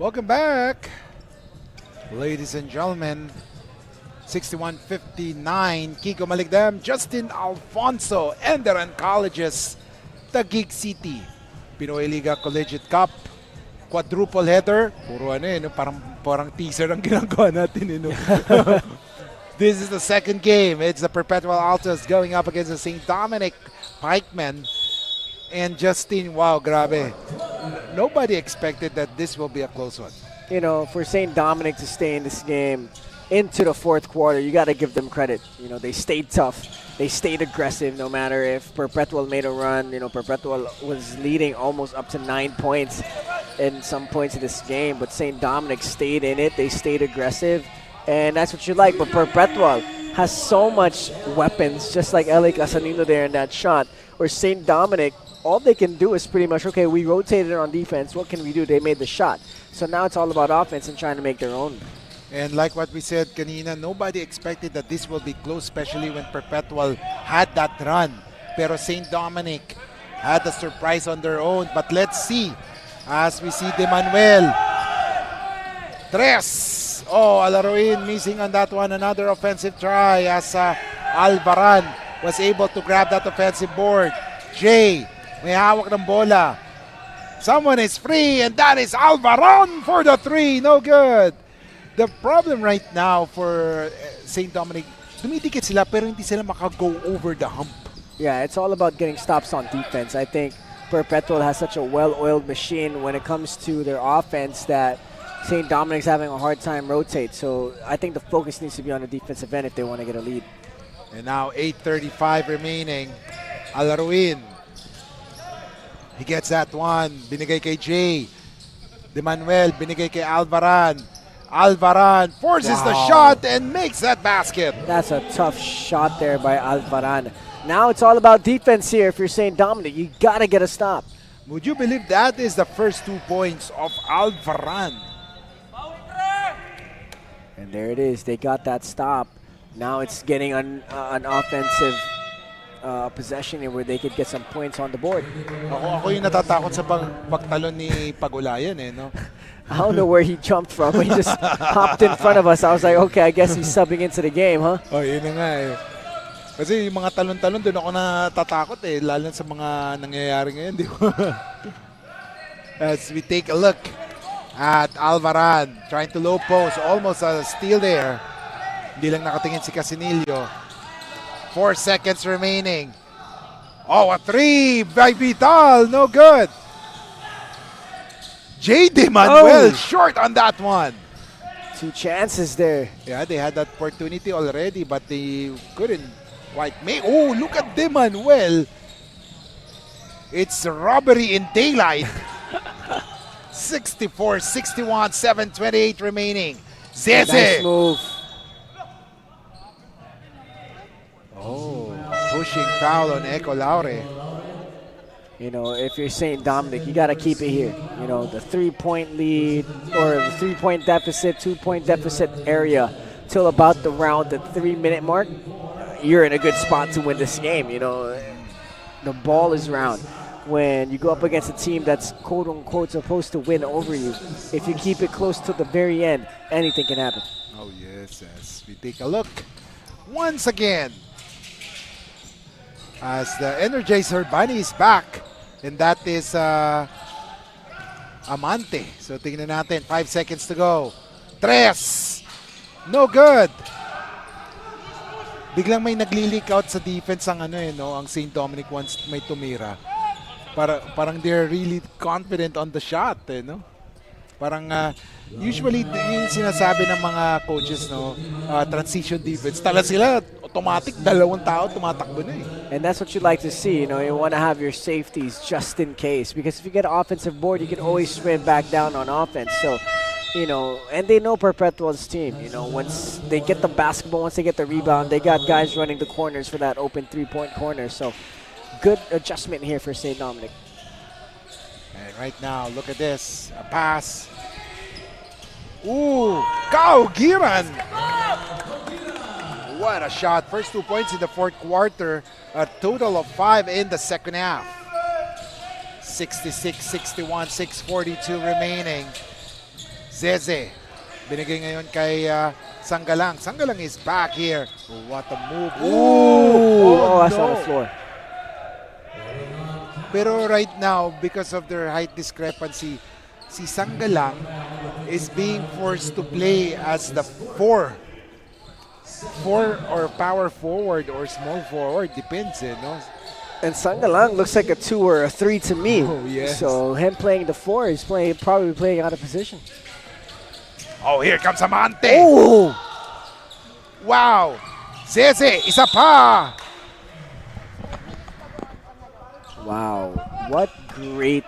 Welcome back, ladies and gentlemen. 61-59, Kiko Maligdam, Justin Alfonso, ENDERUN Colleges, Taguig City, Pinoyliga Collegiate Cup, quadruple header. Puro ano no? Parang teaser ang ginagawa natin. This is the second game. It's the Perpetual Altas going up against the St. Dominic Pikemen. And Justin, wow, grabe. Nobody expected that this will be a close one. You know, for St. Dominic to stay in this game into the fourth quarter, you got to give them credit. You know, they stayed tough. They stayed aggressive no matter if Perpetual made a run. You know, Perpetual was leading almost up to 9 points in some points of this game. But St. Dominic stayed in it. They stayed aggressive. And that's what you like. But Perpetual has so much weapons, just like LA Casanino there in that shot, where St. Dominic, all they can do is pretty much, okay, we rotated on defense. What can we do? They made the shot. So now it's all about offense and trying to make their own. And like what we said kanina, nobody expected that this will be close, especially when Perpetual had that run. Pero St. Dominic had a surprise on their own. But let's see, as we see De Manuel. Tres. Oh, Alaroin missing on that one. Another offensive try as Alvaran was able to grab that offensive board. Jay, may hawak ng bola. Someone is free, and that is Alvaran for the three. No good. The problem right now for St. Dominic, dumidikit sila pero hindi sila maka-go over the hump. Yeah, it's all about getting stops on defense. I think Perpetual has such a well-oiled machine when it comes to their offense that St. Dominic's having a hard time rotate. So I think the focus needs to be on the defensive end if they want to get a lead. And now 8:35 remaining. Alaruin. He gets that one. Binigay kay Jay. De Manuel, binigay kay Alvaran. Alvaran forces the shot and makes that basket. That's a tough shot there by Alvaran. Now it's all about defense here if you're St. Dominic. You got to get a stop. Would you believe that is the first 2 points of Alvaran? And there it is. They got that stop. Now it's getting an offensive possession here where they could get some points on the board. Ako yung natatakot sa pagtalon ni Pagulayan no? I don't know where he jumped from, but he just hopped in front of us. I was like, okay, I guess he's subbing into the game, huh? Oh, yun na nga Kasi yung mga talon-talon, doon ako natatakot lalo sa mga nangyayari ngayon, di ba? As we take a look at Alvaran, trying to low post, almost a steal there. Hindi lang nakatingin si Casinillo. 4 seconds remaining. Oh, a three by Vital, no good. J. De Manuel short on that one. 2 chances there. Yeah, they had that opportunity already, but they couldn't quite make. Oh, look at De Manuel. It's robbery in daylight. 64-61, 7:28 remaining. Zeze. Nice move. Oh, pushing foul on Eco Laure. You know, if you're St. Dominic, you got to keep it here. You know, the 3-point lead or the 3-point deficit, 2-point deficit area till about around the 3-minute mark. You're in a good spot to win this game. You know, the ball is round. When you go up against a team that's quote-unquote supposed to win over you, if you keep it close to the very end, anything can happen. Oh, yes. As we take a look once again, as the Energizer Bunny is back, and that is Amante. So tingnan natin, 5 seconds to go. Tres! No good! biglang may nagli-leak out sa defense ang ang St. Dominic once may tumira. Parang they're really confident on the shot, no? Parang usually yung sinasabi ng mga coaches, transition defense, tala sila automatic, dalawang tao tumatakbo na eh. And that's what you like to see. You want to have your safeties just in case, because if you get an offensive board, you can always sprint back down on offense. So, and they know Perpetual's team. Once they get the basketball, once they get the rebound, they got guys running the corners for that open three-point corner. So, good adjustment here for St. Dominic. And right now, look at this. A pass. Ooh, Kaugiran! What a shot. First 2 points in the fourth quarter. A total of 5 in the second half. 66-61, 6:42 remaining. Zeze. Binigay ngayon kay Sanggalang. Sanggalang is back here. What a move. Ooh, that's on the floor. Pero right now, because of their height discrepancy, si Sanggalang is being forced to play as the 4 or power forward or small forward, depends, no? And Sanggalang looks like a 2 or a 3 to me. Oh, yes. So him playing the 4 is probably playing out of position. Oh, here comes Amante. Oh! Wow! Zeze, isa pa! Wow, what great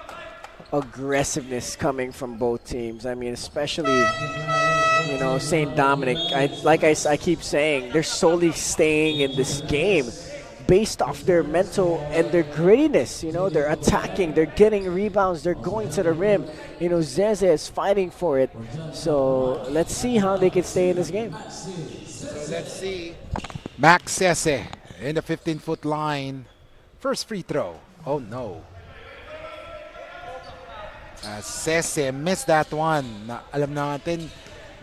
aggressiveness coming from both teams. I mean, especially, St. Dominic. I keep saying, they're solely staying in this game based off their mental and their grittiness. They're attacking, they're getting rebounds, they're going to the rim. Zeze is fighting for it. So let's see how they can stay in this game. So let's see. Max Zeze in the 15-foot line. First free throw. Oh no. Zeze missed that one. Alam natin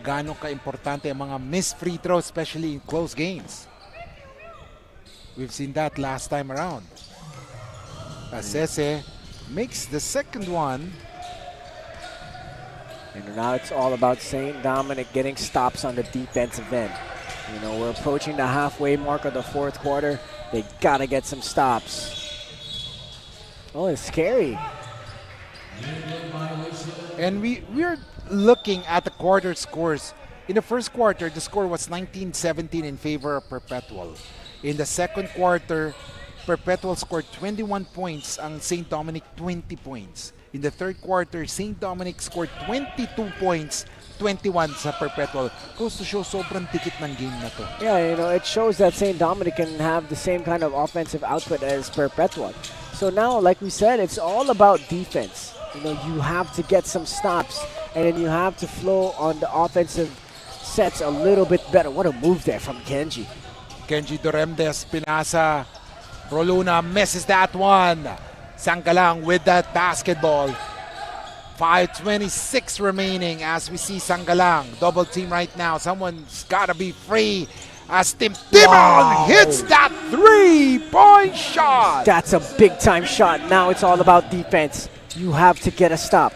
gaano ka-importante ang mga missed free throws, especially in close games. We've seen that last time around. Zeze makes the second one. And now it's all about St. Dominic getting stops on the defensive end. We're approaching the halfway mark of the fourth quarter. They gotta get some stops. Oh, it's scary. And we're looking at the quarter scores. In the first quarter, the score was 19-17 in favor of Perpetual. In the second quarter, Perpetual scored 21 points, ang St. Dominic 20 points. In the third quarter, St. Dominic scored 22 points, 21 sa Perpetual. Goes to show sobrang tikit ng game na to. Yeah, it shows that St. Dominic can have the same kind of offensive output as Perpetual. So now, like we said, it's all about defense. You have to get some stops, and then you have to flow on the offensive sets a little bit better. What a move there from Kenji. Kenji Doremdes, pinasa. Roluna misses that one. Sanggalang with that basketball. 5:26 remaining as we see Sanggalang. Double team right now. Someone's got to be free. As Tim Timon hits that three-point shot. That's a big-time shot. Now it's all about defense. You have to get a stop.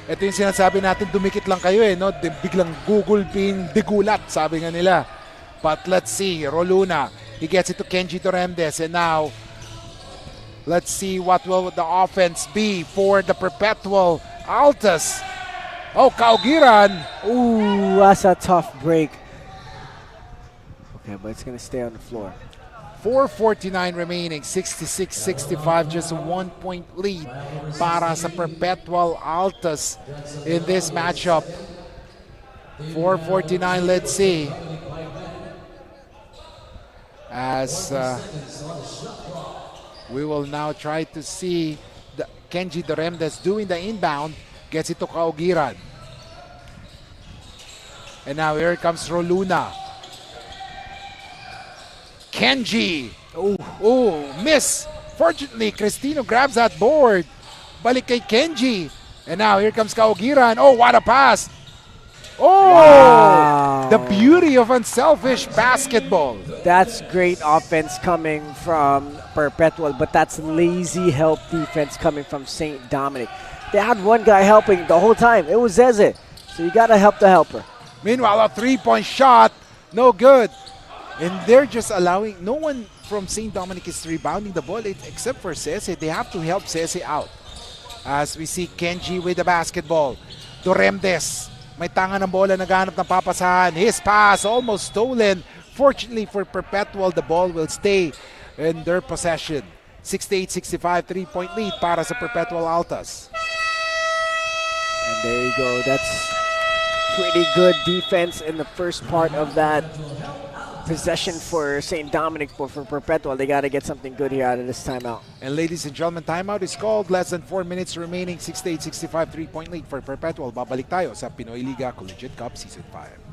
Ito yung sinasabi natin, dumikit lang kayo no? Biglang gugulpin, digulat, sabi nga nila. But let's see, Roluna, he gets it to Kenji Doremdes, and now let's see what will the offense be for the Perpetual Altas. Oh, Kaugiran. Ooh, that's a tough break. Okay, but it's going to stay on the floor. 4:49 remaining, 66-65, just a 1-point lead para sa Perpetual Altas in this matchup. 4:49, let's see. As we will now try to see the Kenji Doremdes doing the inbound, gets it to Kaugiran. And now here comes Roluna. Kenji. Oh, miss. Fortunately, Cristino grabs that board. Balik kay Kenji. And now here comes Kaugiran. Oh, what a pass. Oh, wow. The beauty of unselfish basketball. That's great offense coming from Perpetual, but that's lazy help defense coming from St. Dominic. They had one guy helping the whole time. It was Zeze. So you got to help the helper. Meanwhile, a three-point shot. No good. And they're just allowing, no one from St. Dominic is rebounding the ball except for Cese. They have to help Cese out. As we see Kenji with the basketball. Doremdes, may tanga ng bola, naghanap ng papasahan. His pass almost stolen. Fortunately for Perpetual, the ball will stay in their possession. 68-65, 3-point lead para sa Perpetual Altas. And there you go. That's pretty good defense in the first part of that possession for St. Dominic, but for Perpetual, they got to get something good here out of this timeout. And ladies and gentlemen, timeout is called. Less than 4 minutes remaining. 68-65, 3-point lead for Perpetual. Babalik tayo sa Pinoyliga Collegiate Cup Season 5.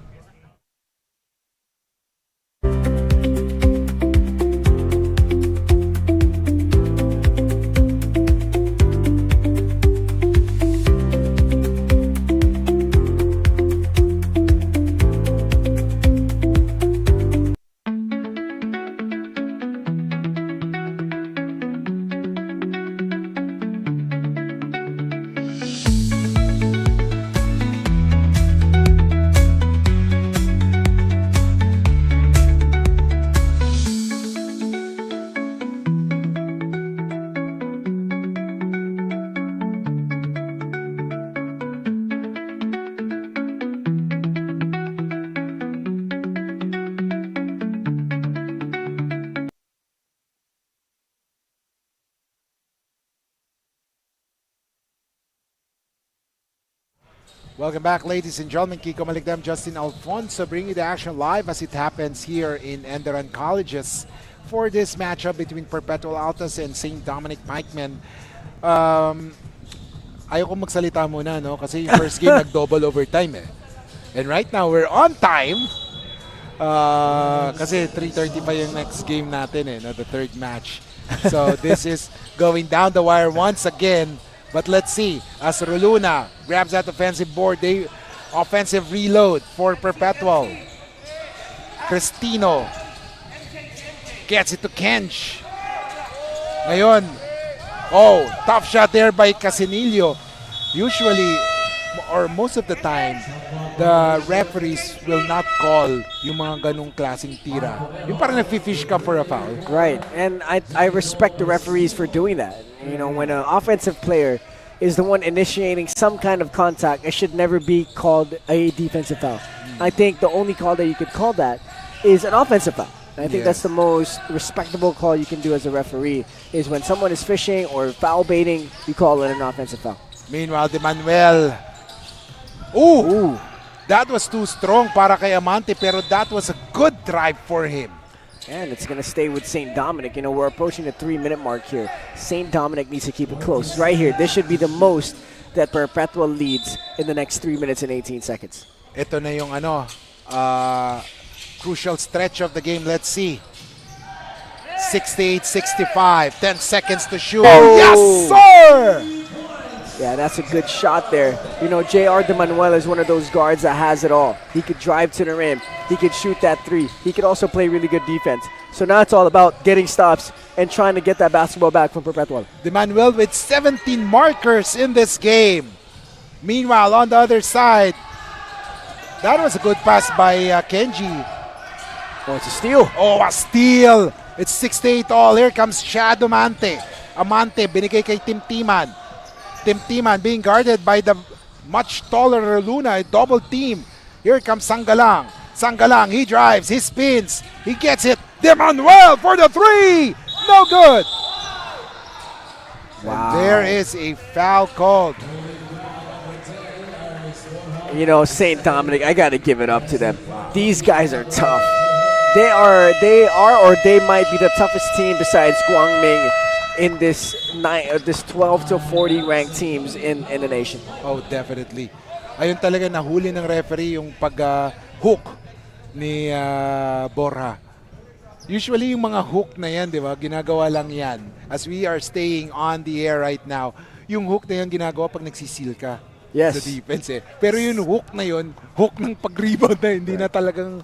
Welcome back, ladies and gentlemen. Kiko Maligdam, Justin Alfonso bringing you the action live as it happens here in ENDERUN Colleges for this matchup between Perpetual Altas and St. Dominic Pikemen. Ayoko magsalita muna, no? Kasi yung first game nag-double overtime eh. And right now, we're on time. Kasi 3:30 pa yung next game natin eh, no? The third match. So this is going down the wire once again. But let's see, as Roluna grabs that offensive board, they offensive reload for Perpetual. Cristino gets it to Kench. Ngayon, oh, tough shot there by Casinillo. Usually, or most of the time, the referees will not call yung mga ganong klaseng tira. Yung parang nag-fish ka for a foul. Right, and I respect the referees for doing that. You know, when an offensive player is the one initiating some kind of contact, it should never be called a defensive foul. I think the only call that you could call that is an offensive foul. And I think that's the most respectable call you can do as a referee, is when someone is fishing or foul baiting, you call it an offensive foul. Meanwhile, De Manuel. Ooh! That was too strong para kay Amante, pero that was a good drive for him. And it's going to stay with St. Dominic. You know, we're approaching the 3-minute mark here. St. Dominic needs to keep it close. Right here, this should be the most that Perpetual leads in the next 3 minutes and 18 seconds. Ito na yung crucial stretch of the game. Let's see. 68-65. 10 seconds to shoot. Oh. Yes, sir! Yeah, that's a good shot there. You know, J.R. De Manuel is one of those guards that has it all. He could drive to the rim. He could shoot that three. He could also play really good defense. So now it's all about getting stops and trying to get that basketball back from Perpetual. De Manuel with 17 markers in this game. Meanwhile, on the other side, that was a good pass by Kenji. Oh, it's a steal. Oh, a steal. It's 6-8 all. Here comes Chad Amante. Amante, binigay kay Tim Timan. Tim Timan being guarded by the much taller Luna, a double team. Here comes Sangalang. Sangalang, he drives, he spins, he gets it. De Manuel for the three. No good. Wow. And there is a foul called. You know, St. Dominic, I got to give it up to them. These guys are tough. They are, or they might be the toughest team besides Guangming in this 12 to 40 ranked teams in the nation. Oh, definitely. Ayun talaga, nahuli ng referee yung pag-hook ni Borja. Usually yung mga hook na yan, di ba, ginagawa lang yan. As we are staying on the air right now, yung hook na yan ginagawa pag nagsisil ka Yes. sa defense eh. Pero yung hook na yun, hook ng pag-rebound na hindi na talagang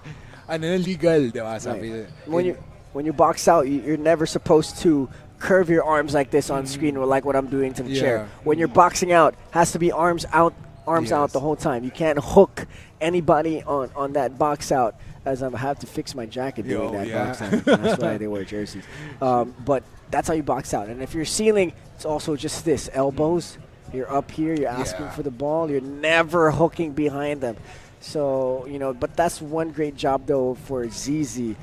legal, di ba? Sabi, When you box out, you're never supposed to curve your arms like this on screen, or like what I'm doing to the chair. When you're boxing out, has to be arms out arms out the whole time. You can't hook anybody on that box out. As I have to fix my jacket doing that box out. That's why they wear jerseys. But that's how you box out. And if you're sealing, it's also just this. Elbows, you're up here, you're asking for the ball. You're never hooking behind them. So, but that's one great job, though, for ZZ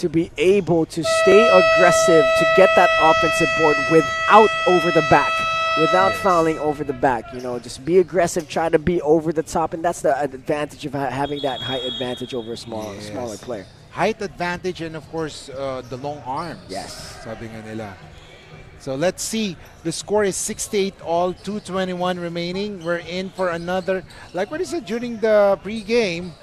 to be able to stay aggressive, to get that offensive board without over the back, without fouling over the back. Just be aggressive, try to be over the top, and that's the advantage of having that height advantage over a smaller player. Height advantage and, of course, the long arms. Yes. Sabi nga nila. So let's see. The score is 68 all, 2:21 remaining. We're in for another, like what I said during the pre-game,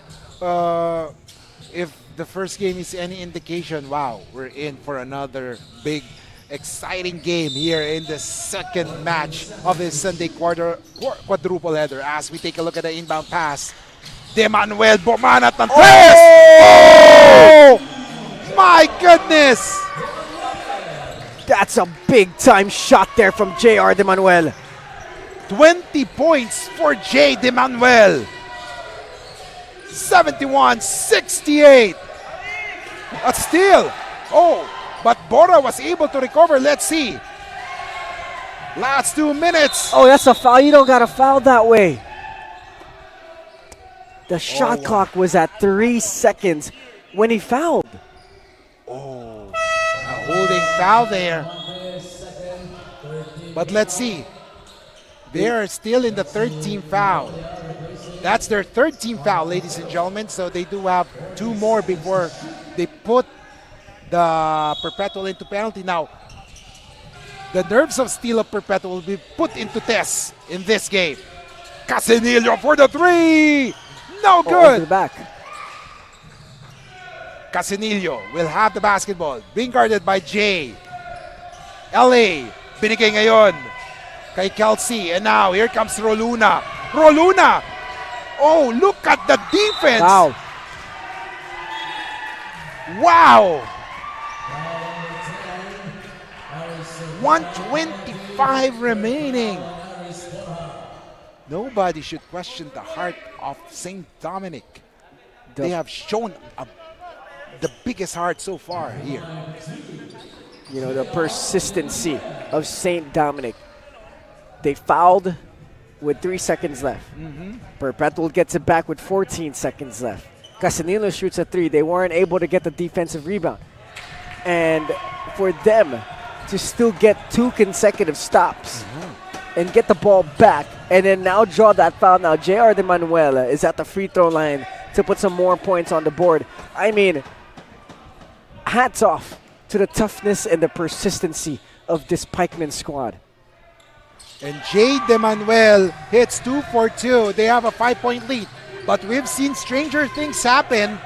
if the first game is any indication, wow, we're in for another big, exciting game here in the second match of this Sunday quadruple header. As we take a look at the inbound pass, De Manuel bumanat ng tres! Oh! My goodness! That's a big-time shot there from J.R. De Manuel. 20 points for J. De Manuel. 71-68. A steal. Oh, but Bora was able to recover. Let's see. Last 2 minutes. Oh, that's a foul. You don't got to foul that way. The shot clock was at 3 seconds when he fouled. Oh, a holding foul there. But let's see. They are still in the 13th foul. That's their 13th foul, ladies and gentlemen. So they do have 2 more before they put the Perpetual into penalty. Now, the nerves of steel of Perpetual will be put into test in this game. Casinillo for the 3. No good. To the back. Casinillo will have the basketball. Being guarded by Jay. LA. Binigay ngayon kay Kelsey. And now, here comes Roluna. Roluna! Oh, look at the defense! Wow. Wow! 125 remaining. Nobody should question the heart of St. Dominic. They have shown the biggest heart so far here. The persistency of St. Dominic. They fouled with 3 seconds left. Perpetual gets it back with 14 seconds left. Casinillo shoots a 3. They weren't able to get the defensive rebound. And for them to still get 2 consecutive stops and get the ball back and then now draw that foul. Now J.R. De Manuel is at the free throw line to put some more points on the board. I mean, hats off to the toughness and the persistency of this Pikemen squad. And J. De Manuel hits 2 for 2. They have a 5-point lead. But we've seen stranger things happen.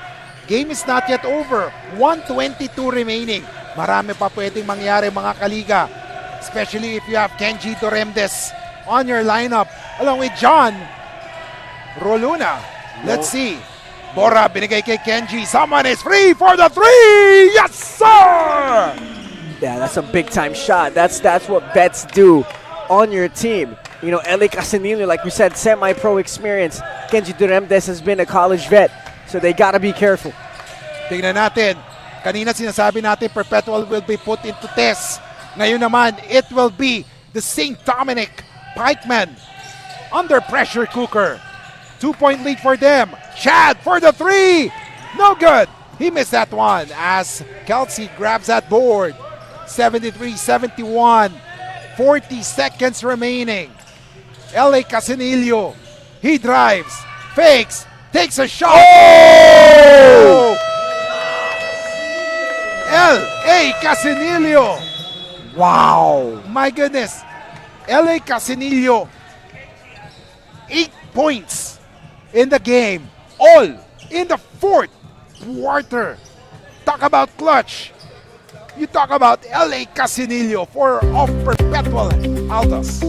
Game is not yet over. 1:22 remaining. Marami pa pwedeng mangyari, mga kaliga. Especially if you have Kenji Doremdes on your lineup along with John Roluna. Let's see. Bora binigay kay Kenji. Someone is free for the 3. Yes, sir! Yeah, that's a big-time shot. That's what vets do on your team. LA Casinillo, like we said, semi-pro experience. Kenji Duremdes has been a college vet, so they gotta be careful. Tingnan natin. Kanina sinasabi natin Perpetual will be put into test. Ngayon naman, it will be the St. Dominic Pikemen under pressure cooker. 2-point lead for them. Chad for the 3. No good. He missed that one as Kelsey grabs that board. 73-71. 40 seconds remaining. LA Casinillo. He drives, fakes, takes a shot. Oh! LA Casinillo. Wow. My goodness. LA Casinillo. 8 points in the game. All in the 4th quarter. Talk about clutch. You talk about LA Casinillo of Perpetual Altas.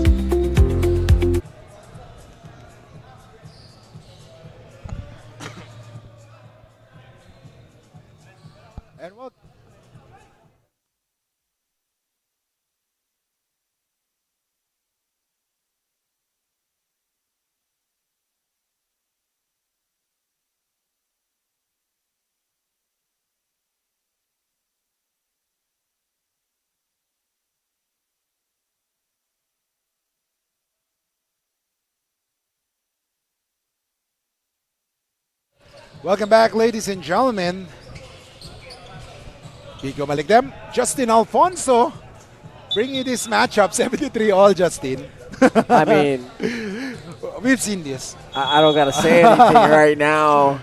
And what? Welcome back, ladies and gentlemen. Pico Maligdem, Justin Alfonso, bringing this matchup 73 all, Justin. I mean, We've seen this. I don't gotta say anything right now.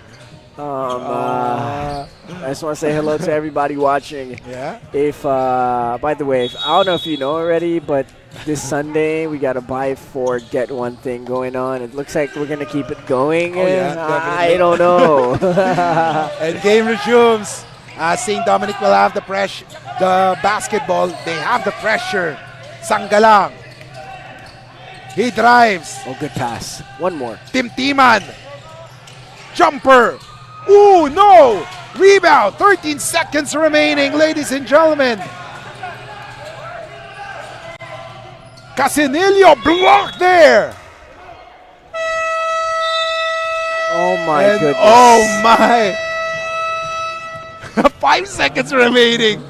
I just want to say hello to everybody watching. Yeah. If, by the way, I don't know if you know already, but this Sunday we got a buy four get one thing going on. It looks like we're gonna keep it going. Oh, yeah, I definitely. don't know. And game resumes. St. Dominic will have the pressure. The basketball, they have the pressure. Sanggalang. He drives. Oh, good pass. One more. Timtiman. Jumper. Ooh, no. Rebound. 13 seconds remaining, ladies and gentlemen. Casinillo blocked there. Oh my And goodness. oh my. 5 seconds remaining.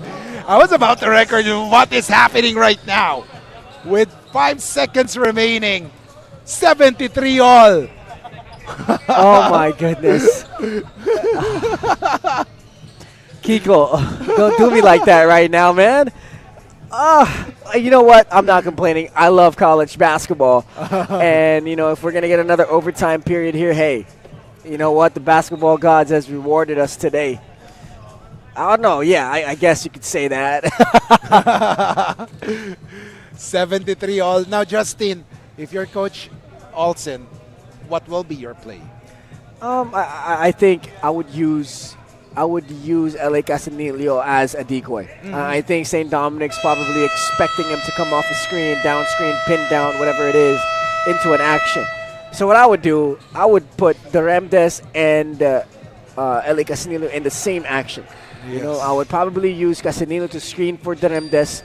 I was about to record what is happening right now. With 5 seconds remaining, 73 all. Oh my goodness. Kiko, don't do me like that right now, man. You know what? I'm not complaining. I love college basketball. And, you know, if we're going to get another overtime period here, hey, you know what? The basketball gods has rewarded us today. I don't know. Yeah, I guess you could say that. 73 all. Now, Justin, if you're Coach Olsen, what will be your play? I think I would use LA Casanillo as a decoy. I think St. Dominic's probably expecting him to come off the screen, down screen, pin down, whatever it is, into an action. So what I would do, I would put the Remdes and LA Casanillo in the same action. You know, I would probably use Casanillo to screen for the Remdes,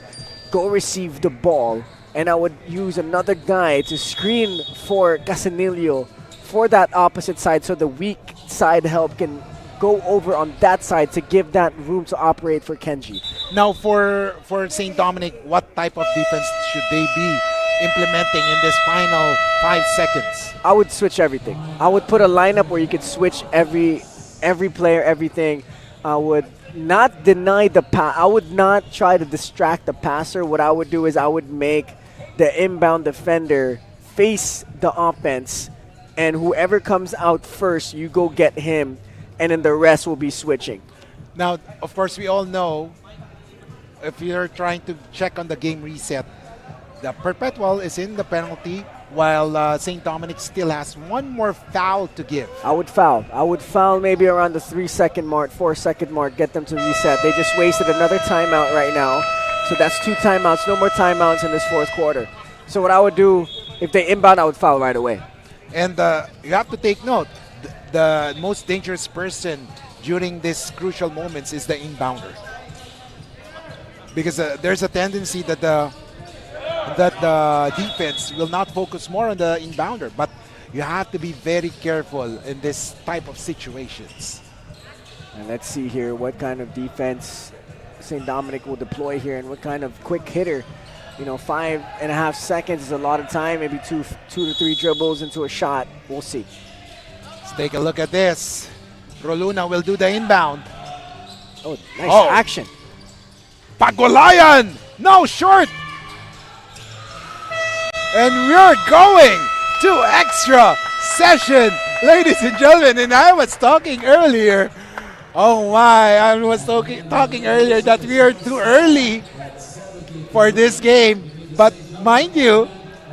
go receive the ball, and I would use another guy to screen for Casanillo for that opposite side so the weak side help can go over on that side to give that room to operate for Kenji. Now, for St. Dominic, what type of defense should they be implementing in this final 5 seconds? I would switch everything. I would put a lineup where you could switch every player, everything. I would not deny the pass. I would not try to distract the passer. What I would do is I would make the inbound defender face the offense, and whoever comes out first, you go get him, and then the rest will be switching. Now, of course, we all know if you're trying to check on the game reset, the Perpetual is in the penalty while St. Dominic still has one more foul to give. I would foul. I would foul maybe around the 3-second mark, 4-second mark, get them to reset. They just wasted another timeout right now. So that's 2 timeouts, no more timeouts in this fourth quarter. So what I would do, if they inbound, I would foul right away. And you have to take note, the most dangerous person during these crucial moments is the inbounder. Because there's a tendency that the defense will not focus more on the inbounder, but you have to be very careful in this type of situations. And let's see here what kind of defense St. Dominic will deploy here and what kind of quick hitter. You know, 5.5 seconds is a lot of time, maybe two to three dribbles into a shot. We'll see. Let's take a look at this. Roluna will do the inbound. Oh, nice action. Pagulayan! No, short! And we're going to extra session, ladies and gentlemen. And I was talking earlier. Oh my, I was talking earlier that we are too early for this game. But mind you,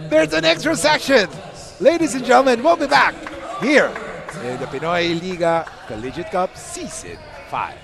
there's an extra session. Ladies and gentlemen, we'll be back here in the Pinoyliga Collegiate Cup Season 5.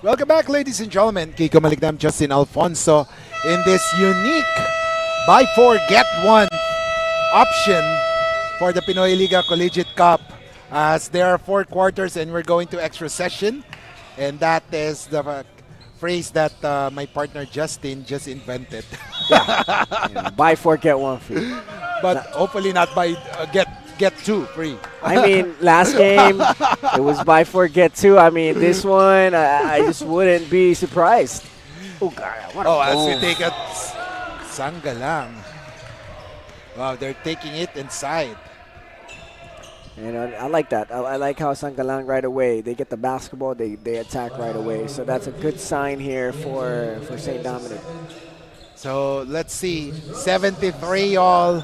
Welcome back, ladies and gentlemen. Kiko Maligdam, Justin Alfonso in this unique buy 4 get 1 option for the Pinoyliga Collegiate Cup, as there are 4 quarters and we're going to extra session, and that is the phrase that my partner Justin just invented. Yeah, buy 4 get 1 free. But hopefully not by get 2 free. I mean, last game it was buy 4 get 2. I mean, this one I just wouldn't be surprised. Oh God! What a As we move. take it, Sanggalang. Wow, they're taking it inside. And I like that. I like how Sanggalang right away, they get the basketball, they attack right away. So that's a good sign here for St. Dominic. So let's see, 73 all.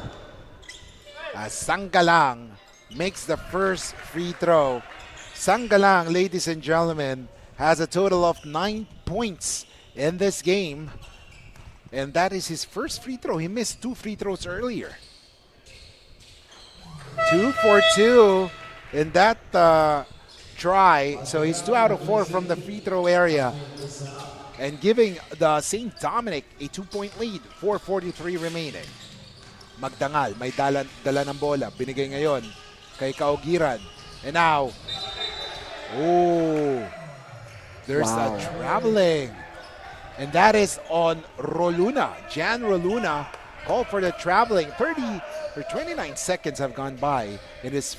As Sanggalang makes the first free throw. Sanggalang, ladies and gentlemen, has a total of 9 points in this game. And that is his first free throw. He missed 2 free throws earlier. 2 for 2 in that try. So he's 2 out of 4 from the free throw area. And giving the St. Dominic a 2-point lead. 4:43 remaining. Magdangal, may dala ng bola. Binigay ngayon kay Kaugiran. And now, there's a traveling. And that is on Roluna. Jan Roluna called for the traveling. 29 seconds have gone by. It is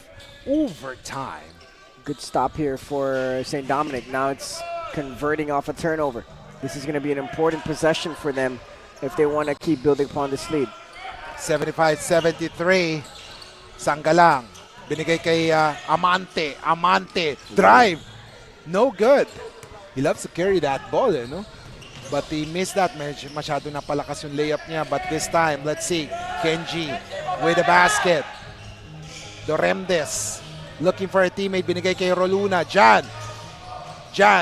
overtime. Good stop here for St. Dominic. Now it's converting off a turnover. This is going to be an important possession for them if they want to keep building upon this lead. 75-73. Sanggalang. Binigay kay Amante. Amante. Drive. No good. He loves to carry that ball, no? But he missed that. Masyado na palakas yung layup niya. But this time, let's see. Kenji with the basket. Doremdes looking for a teammate. Binigay kay Roluna. Jan,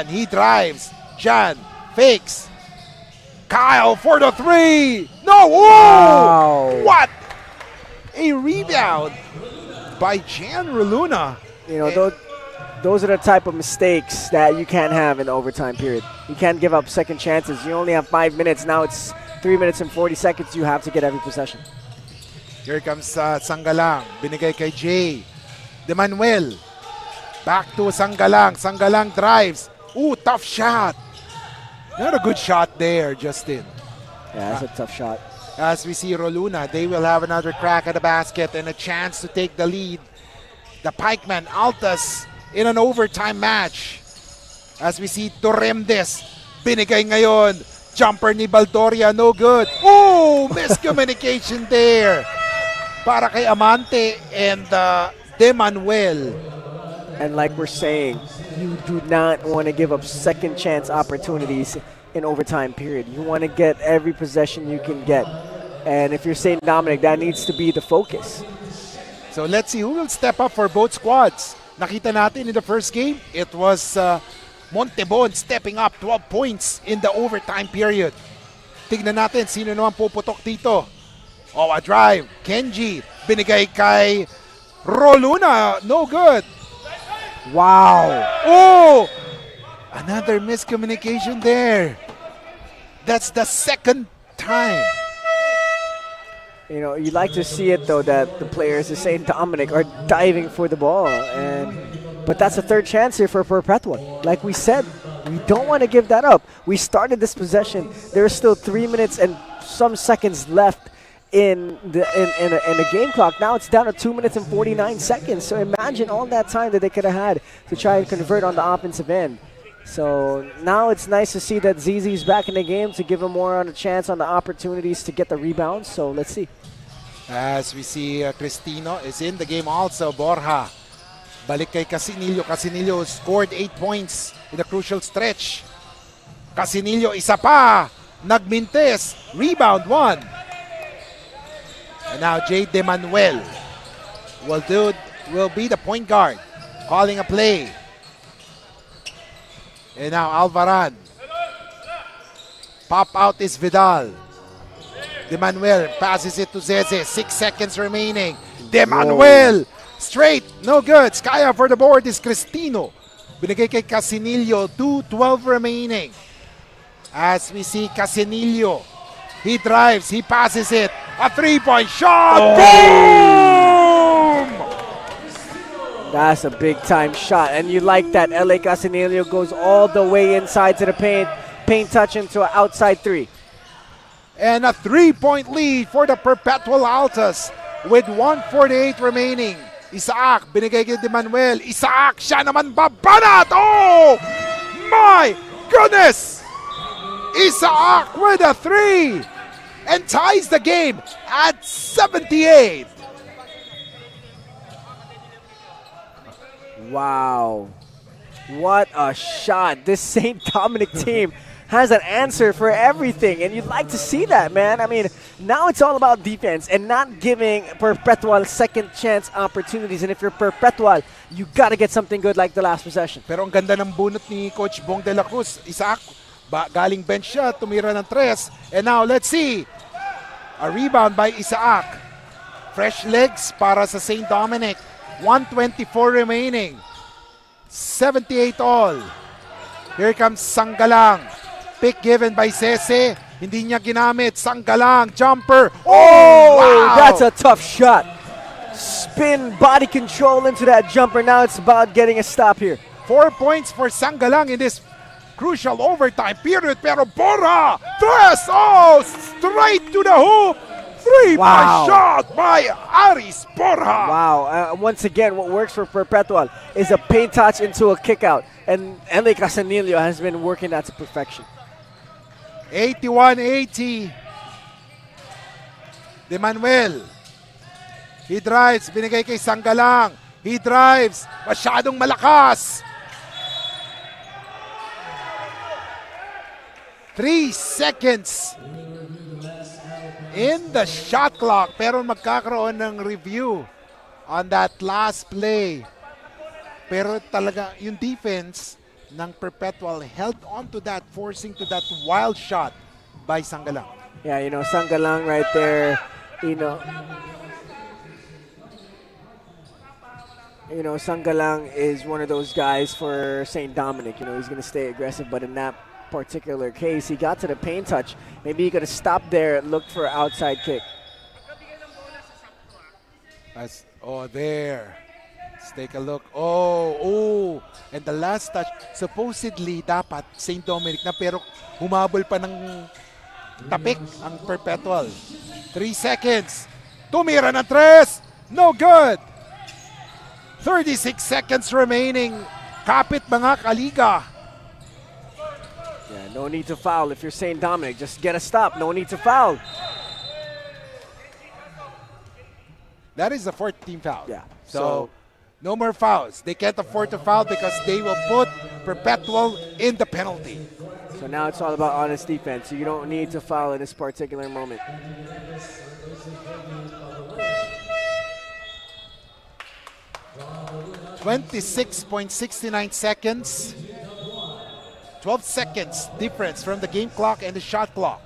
he drives. Jan fakes. Kyle for the 3. No! Wow. What? A rebound by Jan Roluna. You know, those are the type of mistakes that you can't have in the overtime period. You can't give up second chances. You only have 5 minutes. Now it's 3 minutes and 40 seconds. You have to get every possession. Here comes Sanggalang. Binigay kay Jay. De Manuel. Back to Sanggalang. Sanggalang drives. Ooh, tough shot. Not a good shot there, Justin. Yeah, that's a tough shot. As we see Roluna, they will have another crack at the basket and a chance to take the lead. The Pikemen, Altas, in an overtime match. As we see Torremdes, binigay ngayon. Jumper ni Baldoria, no good. Oh, miscommunication there. Para kay Amante and De Manuel. And like we're saying, you do not want to give up second chance opportunities in overtime period. You want to get every possession you can get. And if you're St. Dominic, that needs to be the focus. So let's see who will step up for both squads. Nakita natin in the first game, it was Montebon stepping up 12 points in the overtime period. Tignan natin sino naman puputok dito. Oh, a drive. Kenji, binigay kay Roluna. No good. Wow. Oh! Another miscommunication there. That's the second time. You know, you like to see it though that the players of St. Dominic are diving for the ball, but that's a third chance here for Perpetual. Like we said, we don't want to give that up. We started this possession. There's still 3 minutes and some seconds left in the game clock. Now it's down to 2 minutes and 49 seconds. So imagine all that time that they could have had to try and convert on the offensive end. So now it's nice to see that ZZ's back in the game to give him more on a chance on the opportunities to get the rebounds. So let's see. As we see, Cristino is in the game also. Borja. Balik kay Casinillo. Casinillo scored 8 points in a crucial stretch. Casinillo, isa pa. Nagmintes. Rebound 1. And now Jay De Manuel will be the point guard. Calling a play. And now Alvaran. Pop out is Vidal. De Manuel passes it to Zeze. 6 seconds remaining. De Manuel straight, no good. Skya for the board is Cristino. Binigay kay Casinillo, 2:12 remaining. As we see Casinillo, he drives, he passes it. A 3-point shot! Boom! That's a big time shot, and you like that. LA Casinillo goes all the way inside to the paint touch into an outside three. And a 3-point lead for the Perpetual Altas with 1:48 remaining. Isaac, binigay kay Di Manuel. Isaac, siya naman babanat! Oh! My goodness! Isaac with a 3 and ties the game at 78. Wow. What a shot. This St. Dominic team has an answer for everything, and you'd like to see that, man. I mean, now it's all about defense and not giving Perpetual second chance opportunities. And if you're Perpetual, you got to get something good like the last possession. Pero ang ganda ng bunot ni Coach Bong de la Cruz. Isaac, galing bench siya, tumira ng 3. And now, let's see. A rebound by Isaac. Fresh legs para sa St. Dominic. 1:24 remaining. 78 all. Here comes Sanggalang. Pick given by Sese. Hindi niya ginamit. Sanggalang, jumper. Oh, wow! That's a tough shot. Spin, body control into that jumper. Now it's about getting a stop here. 4 points for Sanggalang in this crucial overtime period. Pero Borja, 3. Oh, straight to the hoop. 3-point shot by Aris Borja. Wow. Once again, what works for Perpetual is a paint touch into a kick out. And LA Casinillo has been working that to perfection. 81-80. De Manuel. He drives. Binigay kay Sanggalang. He drives. Masyadong malakas. 3 seconds in the shot clock. Pero magkakaroon ng review on that last play. Pero talaga yung defense ng Perpetual held on to that, forcing to that wild shot by Sanggalang. Yeah, you know, Sanggalang right there, you know, Sanggalang is one of those guys for St. Dominic. You know, he's going to stay aggressive, but in that particular case, he got to the paint touch. Maybe he could have stopped there and looked for an outside kick. There. Let's take a look. Oh. And the last touch, supposedly dapat St. Dominic na, pero humabol pa ng tapik ang Perpetual. 3 seconds. Tumira ng 3. No good. 36 seconds remaining. Kapit mga kaliga. Yeah, no need to foul if you're St. Dominic. Just get a stop. No need to foul. That is the 4th team foul. Yeah. So no more fouls. They can't afford to foul because they will put Perpetual in the penalty. So now it's all about honest defense. You don't need to foul in this particular moment. .69 seconds. 12 seconds difference from the game clock and the shot clock.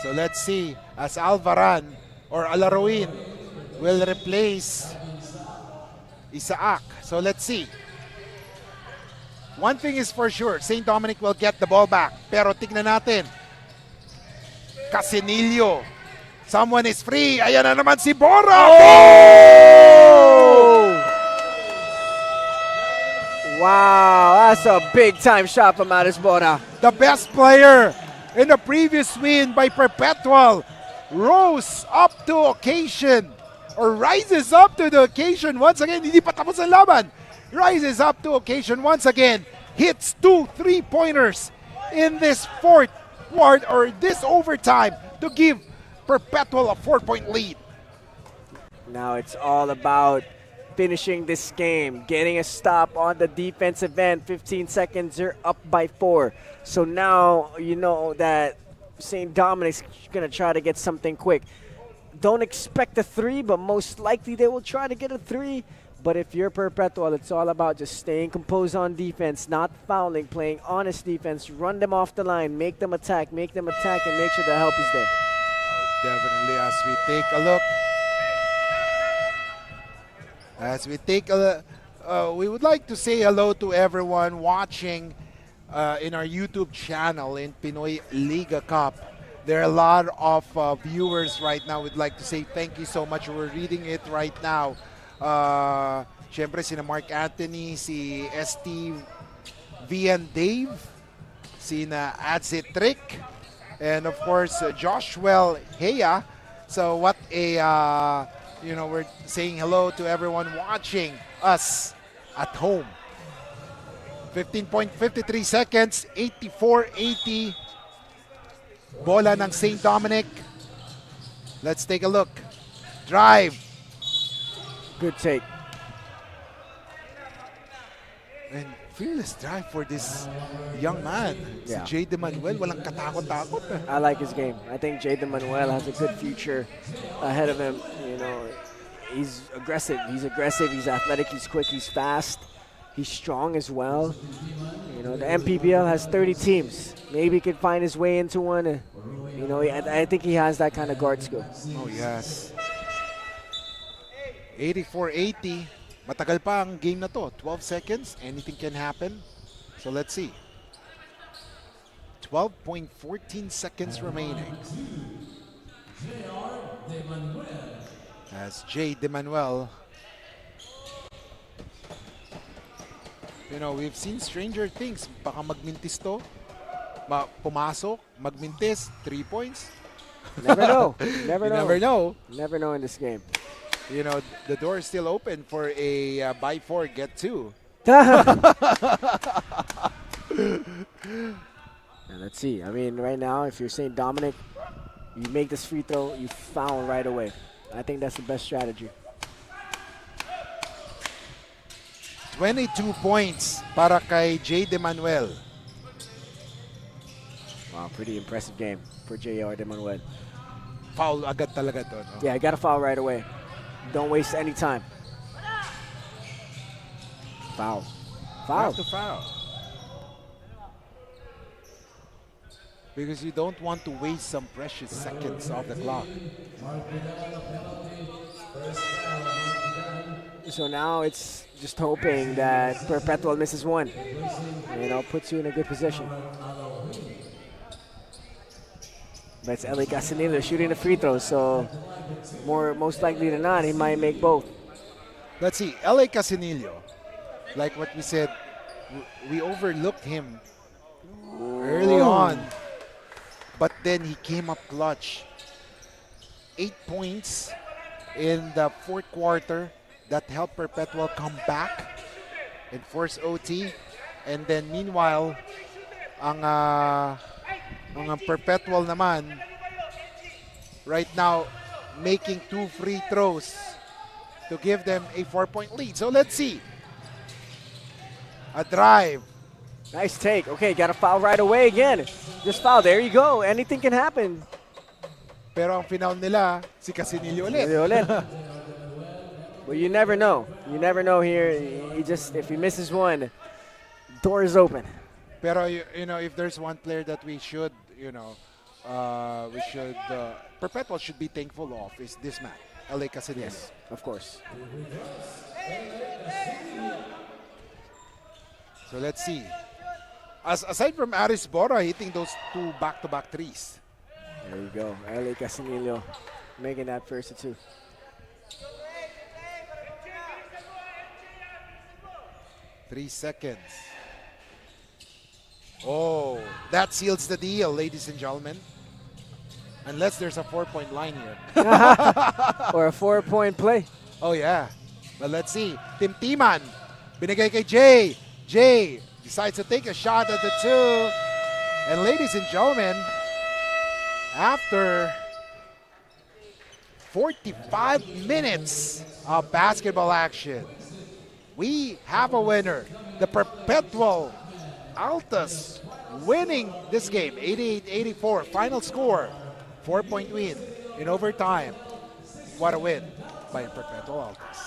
So let's see as Alvaran or Alaroin will replace Isaac. So let's see. One thing is for sure, St. Dominic will get the ball back. Pero tignan natin. Casinillo. Someone is free. Ayan na naman si Borja. Oh! Wow, that's a big-time shot from Aris Borja. The best player in the previous win by Perpetual rose up to occasion or rises up to the occasion once again. Hindi pa tapos ang laban. Rises up to occasion once again. Hits 2 3-pointers in this fourth quarter or this overtime to give Perpetual a 4-point lead. Now it's all about finishing this game, getting a stop on the defensive end. 15 seconds, they're up by 4. So now you know that St. Dominic's going to try to get something quick. Don't expect a 3, but most likely they will try to get a 3. But if you're Perpetual, it's all about just staying composed on defense, not fouling, playing honest defense, run them off the line, make them attack, and make sure the help is there. Definitely, as we take a look. As we take we would like to say hello to everyone watching in our YouTube channel in Pinoyliga Cup. There are a lot of viewers right now. We'd like to say thank you so much. We're reading it right now. Siyempre, sina Mark Anthony, si ST, VN Dave, sina Adzitrick, and of course, Joshua Heya. So what a, we're saying hello to everyone watching us at home. 15.53 seconds, 84-80. Bola ng St. Dominic. Let's take a look. Drive. Good take. And fearless drive for this young man. Yeah. Si Jade Manuel, walang katakot-takot. I like his game. I think Jaden Manuel has a good future ahead of him. You know, he's aggressive. He's athletic, he's quick, he's fast. He's strong as well. You know, the MPBL has 30 teams. Maybe he could find his way into one. You know, I think he has that kind of guard skill. Oh, yes. 84-80. Matagal pa ang game na to. 12 seconds. Anything can happen. So let's see. 12.14 seconds remaining. As Jay De Manuel. You know, we've seen stranger things. Baka magmintis to. Pumasok, magmintis, 3 points. Never know. Never know. Never know. Never know in this game. You know, the door is still open for a buy 4, get 2. Now, let's see. I mean, right now, if you're saying Dominic, you make this free throw, you foul right away. I think that's the best strategy. 22 points para kay Jay De Manuel. Wow, pretty impressive game for J.R. De Manuel. Foul agad talaga to. No? Yeah, got to foul right away. Don't waste any time. Foul. Foul. Have to foul. Because you don't want to waste some precious seconds of the clock. So now it's just hoping that Perpetual misses one. You know, puts you in a good position. But it's Eli Casanillo shooting the free throws, so most likely than not, he might make both. Let's see, LA Casanillo, like what we said, we overlooked him early on, but then he came up clutch. 8 points in the fourth quarter that helped Perpetual come back and force OT. And then meanwhile, ang Perpetual naman right now making 2 free throws to give them a 4-point lead. So let's see. A drive. Nice take. Okay, got to foul right away again. Just foul. There you go. Anything can happen. Pero ang final nila, si Casinillo ulit. But you never know. You never know here. If he misses one, door is open. Pero you know, if there's one player that we should, Perpetual should be thankful of is this man, LA Casinillo. Yes, of course. So let's see. Aside from Aris Bora hitting those 2 back-to-back threes. There you go. LA Casinillo making that first 2. Three seconds. Oh, that seals the deal, ladies and gentlemen. Unless there's a 4-point line here. Or a 4-point play. Oh, yeah. But let's see. Tim Timan. Binigay kay Jay. Jay decides to take a shot at the 2. And ladies and gentlemen, after 45 minutes of basketball action, we have a winner. The Perpetual Altas winning this game, 88-84. Final score, 4-point win in overtime. What a win by Perpetual Altas.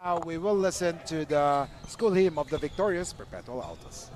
Now we will listen to the school hymn of the victorious Perpetual Altas.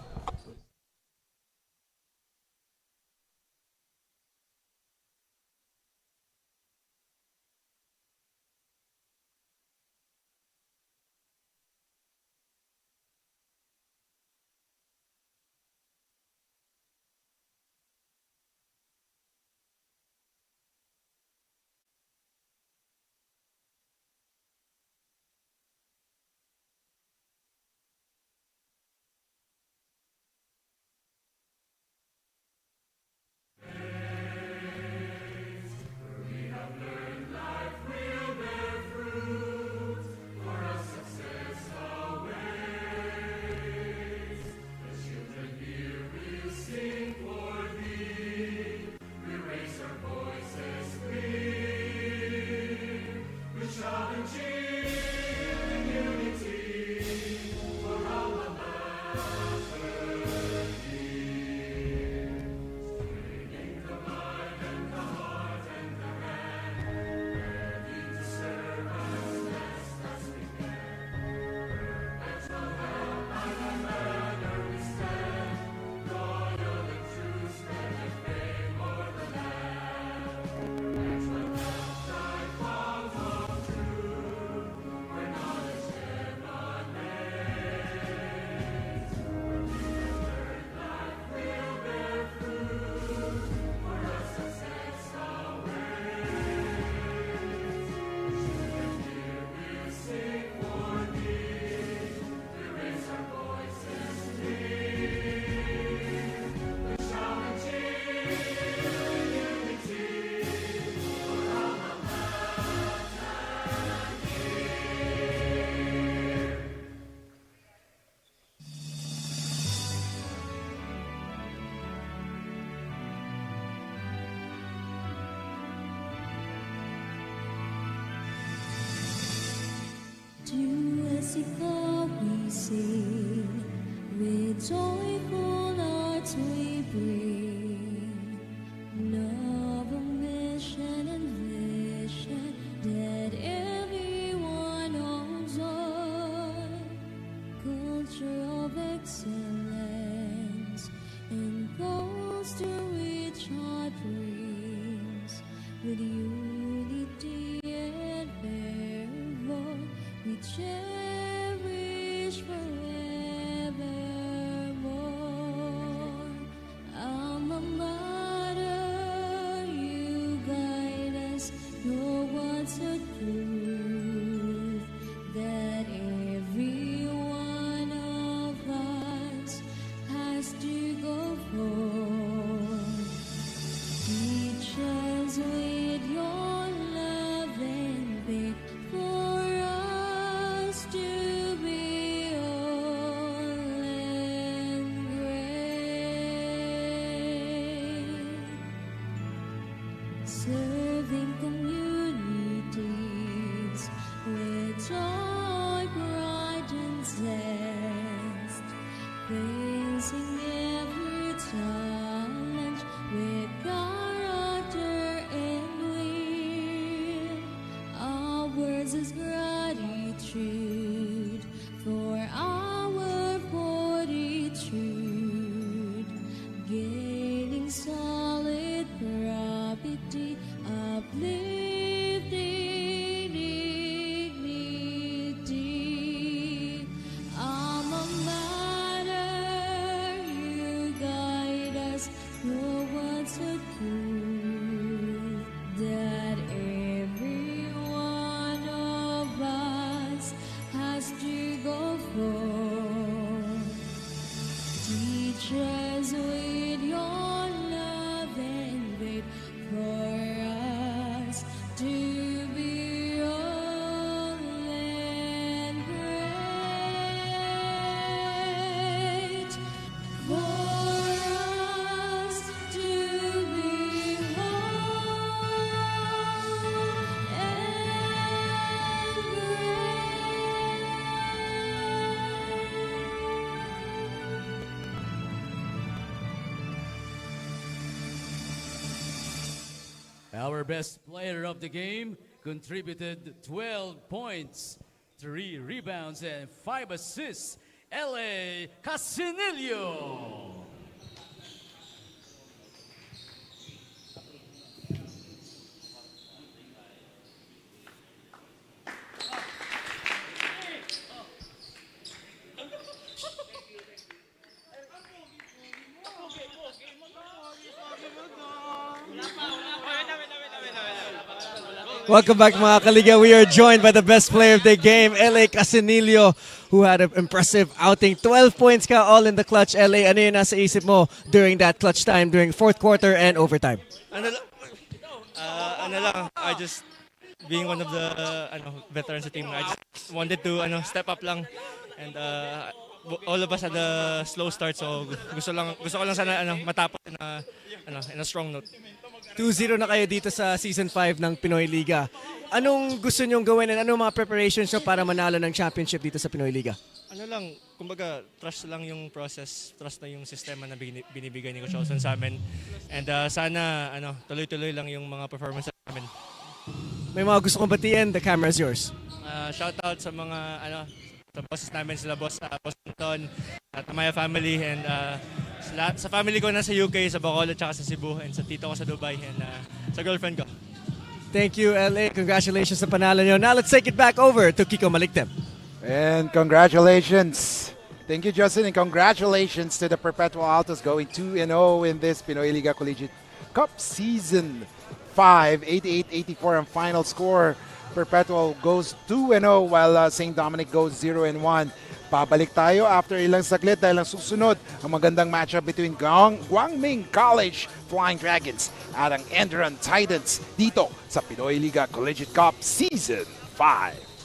Do as ikaw we sing, with joyful hearts we bring love, a mission and vision that everyone holds on. Culture of excellence and goals to reach our dreams with unity and fervor. We cherish forevermore. Alma mater, you guide us. Your words are truth that every one of us has to go for. Teach us with your love and faith for us to be all and great. Serving communities with joy, pride, and zest. Facing every challenge with character and will. Our words is gratitude for our fortitude. Gaining solid property, uplifting dignity. Alma mater, you guide us. Your words are truth that every one of us has to go for. Teach us with your love and faith for us to be all and great. For us to be whole and Our best player of the game contributed 12 points, 3 rebounds, and 5 assists. LA Casinillo. Welcome back mga Kaliga. We are joined by the best player of the game, LA Casinillo, who had an impressive outing. 12 points ka all in the clutch, LA. Ano yung nasa isip mo during that clutch time, during fourth quarter and overtime? Ano lang, I just being one of the veterans sa team, I just wanted to step up lang, and all of us had a slow start, so gusto ko lang sana matapos in a strong note. 2-0 na kayo dito sa Season 5 ng Pinoy Liga. Anong gusto nyong gawin and anong mga preparations nyo para manalo ng championship dito sa Pinoy Liga? Ano lang, kumbaga, trust lang yung process, trust na yung sistema na binibigay ni Coach Olson sa amin. And sana tuloy-tuloy lang yung mga performance namin. May mga gusto kong batiin, the camera is yours. Shout out sa mga sa bosses namin, sila boss Anton, at Maya family, and sa family ko na sa UK, sa Bacolod, tsaka sa Cebu, and sa tito ko sa Dubai, and sa girlfriend ko. Thank you, LA. Congratulations sa panalo nyo. Now let's take it back over to Kiko Maligtem. And congratulations. Thank you, Justin, and congratulations to the Perpetual Altas going 2-0 in this Pinoyliga Collegiate Cup Season 5, 88-84 ang final score. Perpetual goes 2-0 while St. Dominic goes 0-1. Pabalik tayo after ilang saglit dahil ang susunod ang magandang matchup between Guangming College Flying Dragons at ang ENDERUN Titans dito sa Pinoyliga Collegiate Cup Season 5.